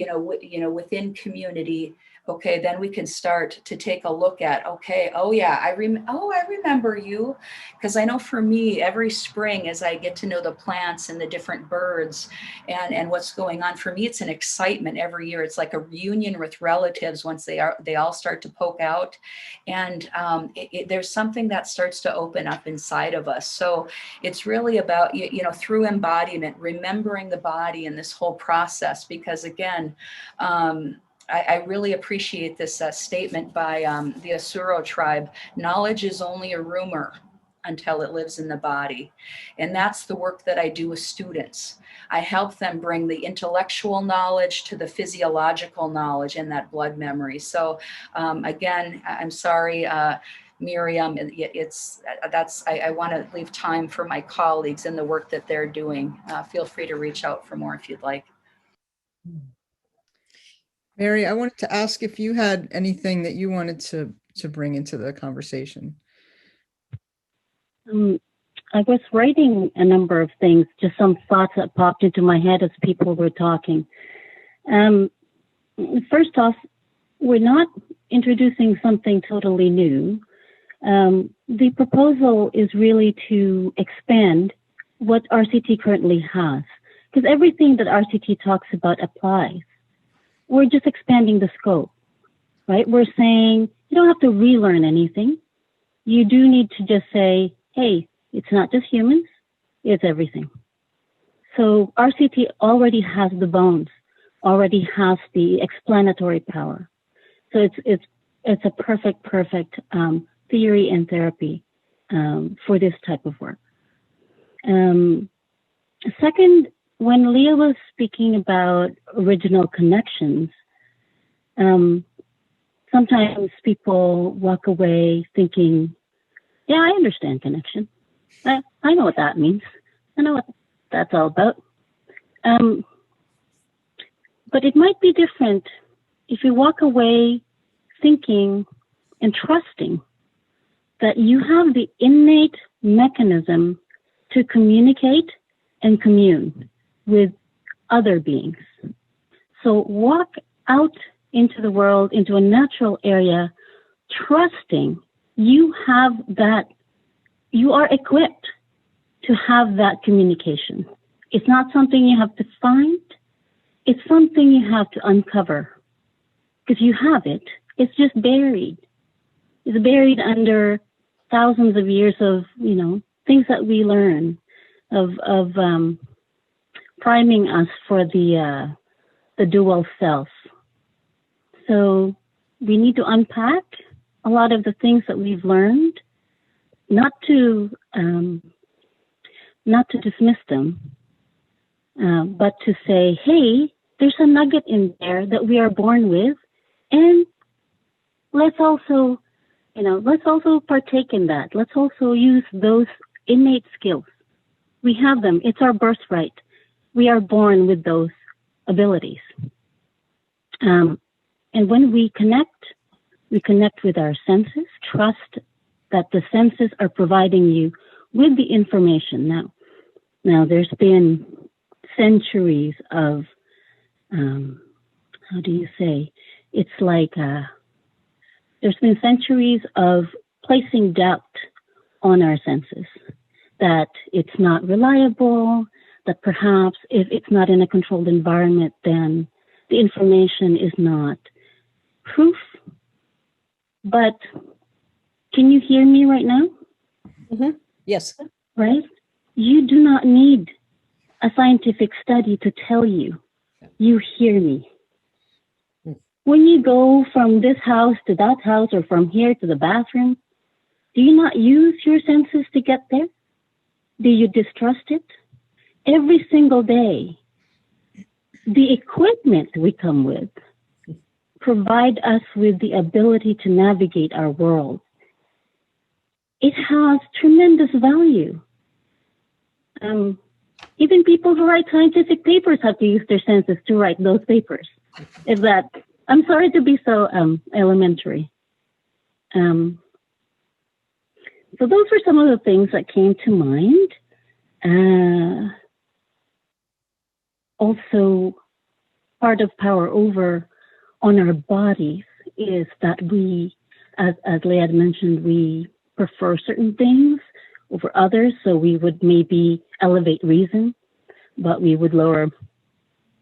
within community, okay, then we can start to take a look at, okay, I remember you. Because I know for me, every spring, as I get to know the plants and the different birds and what's going on, for me, it's an excitement every year. It's like a reunion with relatives once they all start to poke out. And there's something that starts to open up inside of us. So it's really about, through embodiment, remembering the body in this whole process, because again, I really appreciate this statement by the Asuro tribe. Knowledge is only a rumor until it lives in the body. And that's the work that I do with students. I help them bring the intellectual knowledge to the physiological knowledge and that blood memory. So again, I'm sorry, Miriam, I want to leave time for my colleagues and the work that they're doing. Feel free to reach out for more if you'd like. Mary, I wanted to ask if you had anything that you wanted to bring into the conversation. I was writing a number of things, just some thoughts that popped into my head as people were talking. First off, we're not introducing something totally new. The proposal is really to expand what RCT currently has, because everything that RCT talks about applies. We're just expanding the scope, right? We're saying you don't have to relearn anything. You do need to just say, hey, it's not just humans, it's everything. So RCT already has the bones, already has the explanatory power. So it's a perfect theory and therapy for this type of work. Second, when Leah was speaking about original connections, sometimes people walk away thinking, yeah, I understand connection. I know what that means. I know what that's all about. But it might be different if you walk away thinking and trusting that you have the innate mechanism to communicate and commune with other beings. So walk out into the world, into a natural area, trusting you have that, you are equipped to have that communication. It's not something you have to find. It's something you have to uncover, because you have it. It's just buried. It's buried under thousands of years of, things that we learn of priming us for the dual self. So we need to unpack a lot of the things that we've learned, not to dismiss them, but to say, hey, there's a nugget in there that we are born with, and let's also partake in that. Let's also use those innate skills. We have them. It's our birthright. We are born with those abilities. And when we connect with our senses, trust that the senses are providing you with the information now there's been centuries of, how do you say, it's like, there's been centuries of placing doubt on our senses, that it's not reliable, that perhaps if it's not in a controlled environment, then the information is not proof. But can you hear me right now? Mm-hmm. Yes. Right? You do not need a scientific study to tell you. You hear me. When you go from this house to that house or from here to the bathroom, do you not use your senses to get there? Do you distrust it? Every single day, the equipment we come with provide us with the ability to navigate our world. It has tremendous value. Even people who write scientific papers have to use their senses to write those papers. Is that, I'm sorry to be so elementary. So those were some of the things that came to mind. Also, part of power over on our bodies is that we, as Leah had mentioned, we prefer certain things over others. So we would maybe elevate reason, but we would lower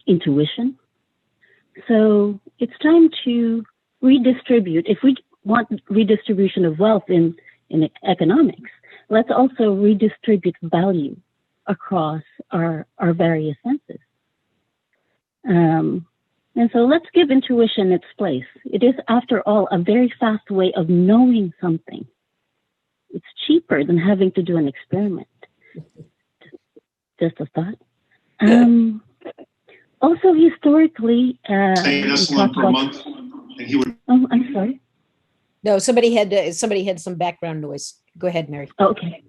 intuition. So it's time to redistribute. If we want redistribution of wealth in economics, let's also redistribute value across our various senses. And so let's give intuition its place. It is, after all, a very fast way of knowing something. It's cheaper than having to do an experiment. Just a thought. Also, historically, insulin per month, and he would. Oh, I'm sorry. No, somebody had some background noise. Go ahead, Mary. Okay.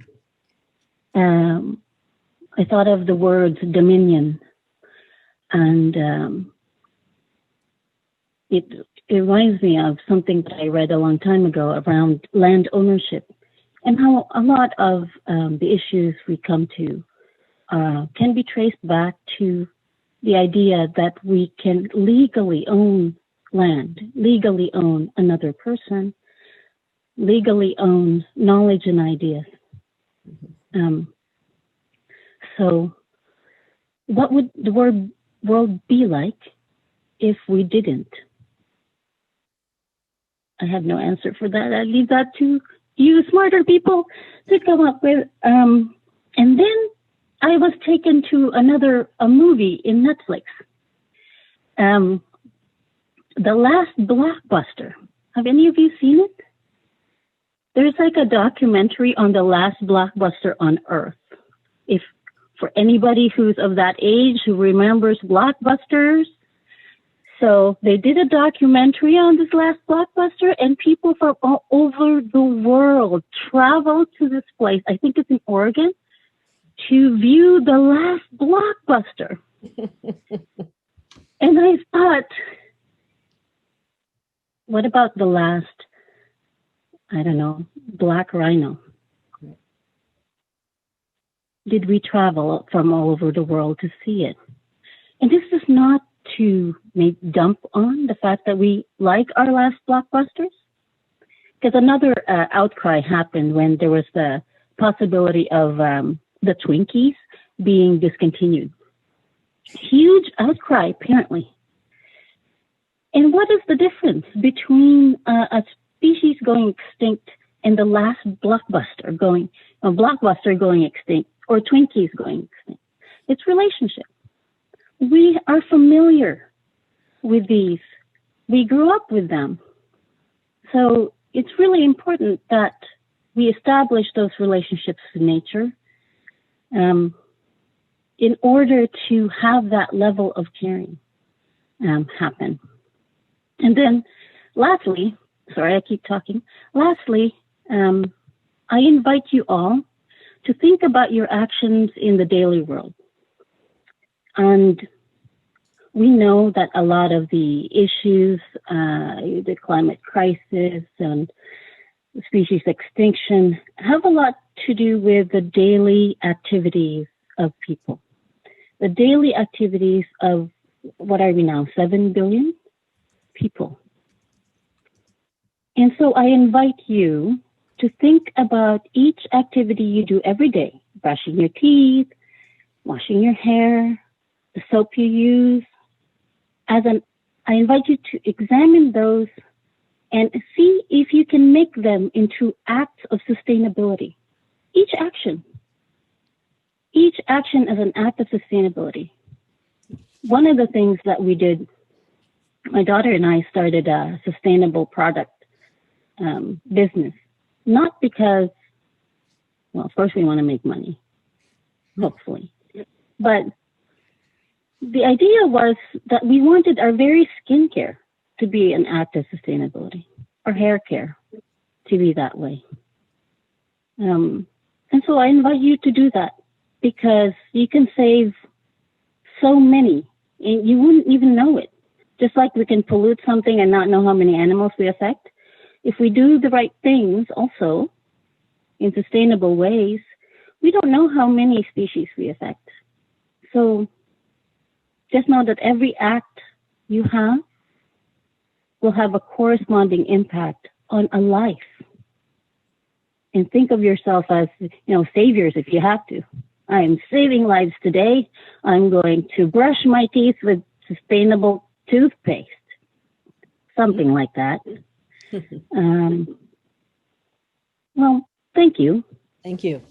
I thought of the words dominion, and it reminds me of something that I read a long time ago around land ownership, and how a lot of the issues we come to can be traced back to the idea that we can legally own land, legally own another person, legally own knowledge and ideas. So what would the world be like if we didn't? I have no answer for that. I leave that to you smarter people to come up with. And then I was taken to a movie in Netflix. The Last Blockbuster. Have any of you seen it? There's like a documentary on the last blockbuster on Earth. If for anybody who's of that age who remembers blockbusters, so they did a documentary on this last blockbuster, and people from all over the world traveled to this place. I think it's in Oregon, to view the last blockbuster. And I thought, what about the last, I don't know, black rhino? Did we travel from all over the world to see it? And this is not to make dump on the fact that we like our last blockbusters, because another outcry happened when there was the possibility of the Twinkies being discontinued. Huge outcry, apparently. And what is the difference between a species going extinct and the last blockbuster going extinct, or Twinkies going extinct? It's relationship. We are familiar with these. We grew up with them. So it's really important that we establish those relationships with nature in order to have that level of caring happen. And then lastly, sorry, I keep talking. Lastly, I invite you all to think about your actions in the daily world. And we know that a lot of the issues, the climate crisis and species extinction, have a lot to do with the daily activities of people, the daily activities of, what are we now, 7 billion people. And so I invite you to think about each activity you do every day, brushing your teeth, washing your hair, the soap you use. I invite you to examine those and see if you can make them into acts of sustainability. Each action is an act of sustainability. One of the things that we did, my daughter and I started a sustainable product business, not because, well, of course we want to make money, hopefully, but the idea was that we wanted our very skincare to be an act of sustainability, our hair care to be that way. And so I invite you to do that, because you can save so many and you wouldn't even know it. Just like we can pollute something and not know how many animals we affect. If we do the right things also in sustainable ways, we don't know how many species we affect. So just know that every act you have will have a corresponding impact on a life. And think of yourself as, saviors if you have to. I am saving lives today. I'm going to brush my teeth with sustainable toothpaste. Something like that. Well, thank you. Thank you.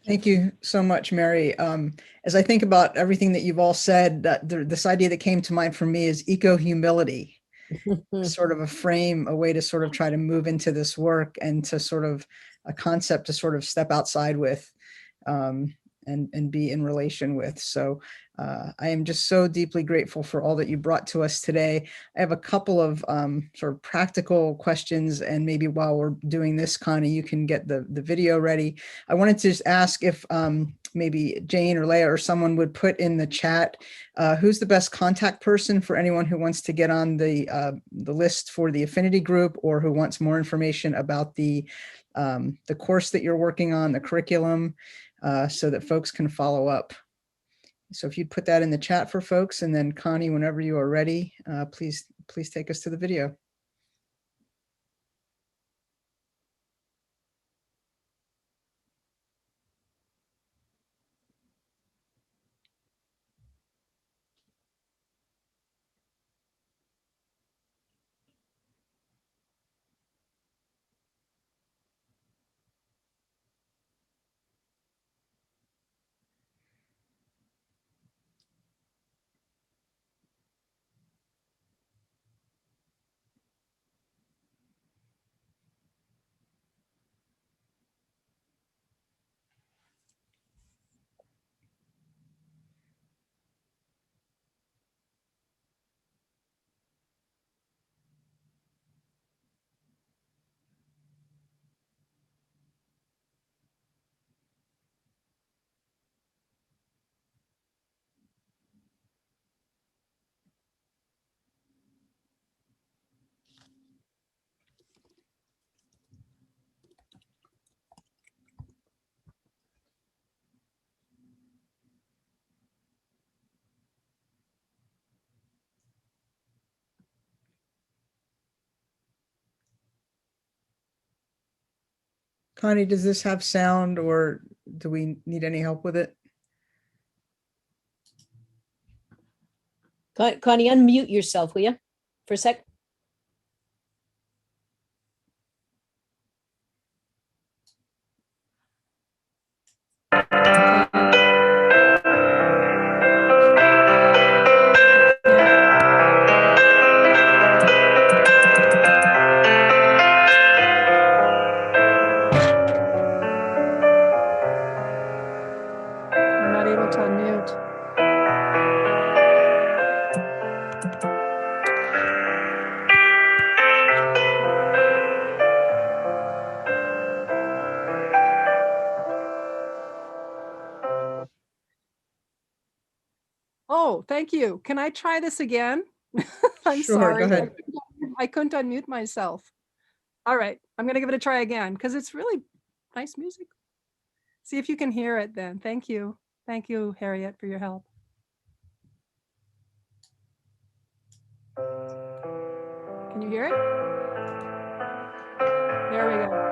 Thank you so much, Mary. As I think about everything that you've all said, this idea that came to mind for me is eco-humility, sort of a frame, a way to sort of try to move into this work and to sort of a concept to sort of step outside with and be in relation with. So I am just so deeply grateful for all that you brought to us today. I have a couple of sort of practical questions, and maybe while we're doing this, Connie, you can get the video ready. I wanted to just ask if maybe Jane or Leah or someone would put in the chat who's the best contact person for anyone who wants to get on the list for the Affinity Group, or who wants more information about the course that you're working on, the curriculum, so that folks can follow up. So if you'd put that in the chat for folks, and then Connie, whenever you are ready, please take us to the video. Connie, does this have sound, or do we need any help with it? Connie, unmute yourself, will you, for a sec? I'm not able to unmute. Oh, thank you. Can I try this again? I'm Sure, sorry. go ahead. I couldn't unmute myself. All right, I'm going to give it a try again, because it's really Nice music. See if you can hear it then. Thank you. Thank you, Harriet, for your help. Can you hear it? There we go.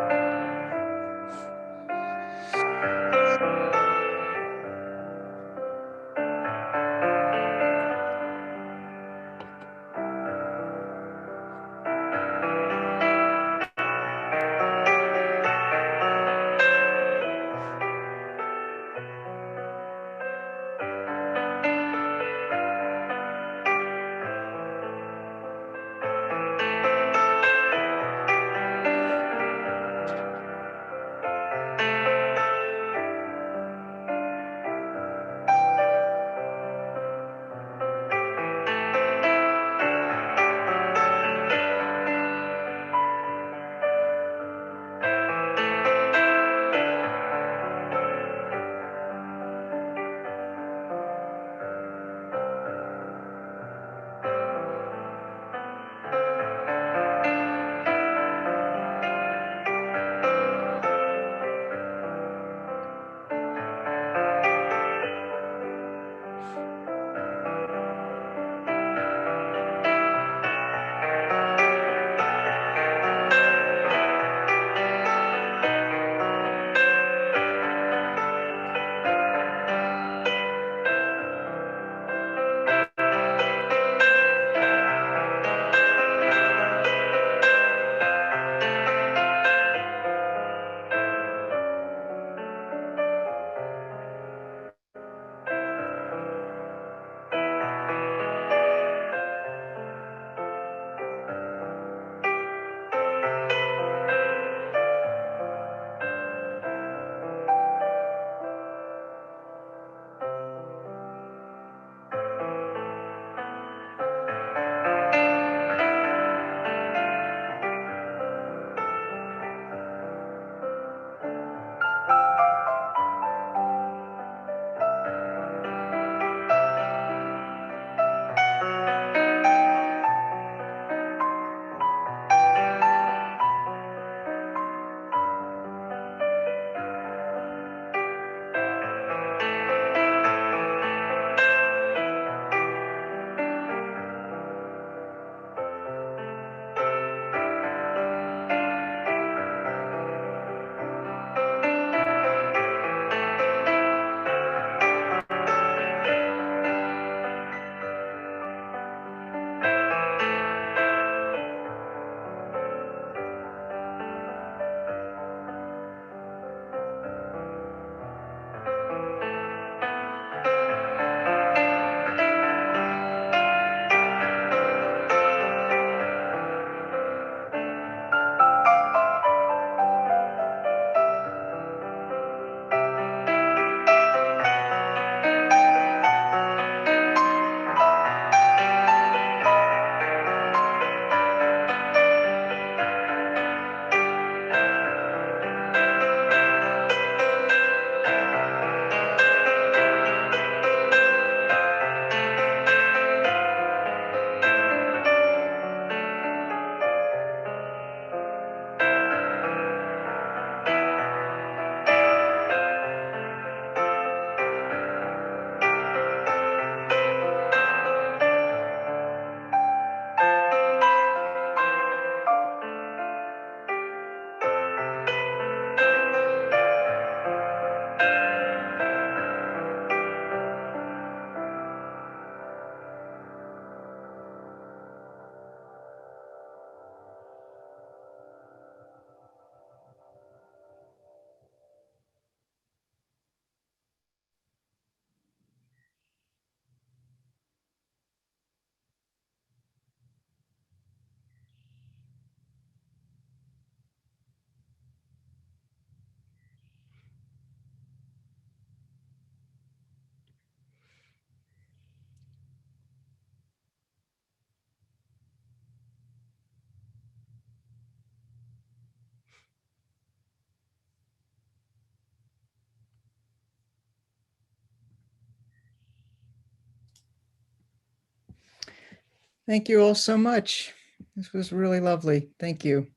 Thank you all so much. This was really lovely. Thank you.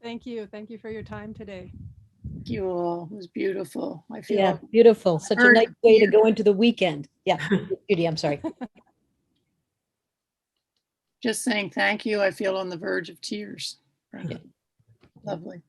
Thank you. Thank you for your time today. Thank you all. It was beautiful. I feel Yeah, beautiful. Such a Earned nice way to here. go into the weekend. Yeah, Judy, I'm sorry. just saying thank you. I feel on the verge of tears. Right. Lovely.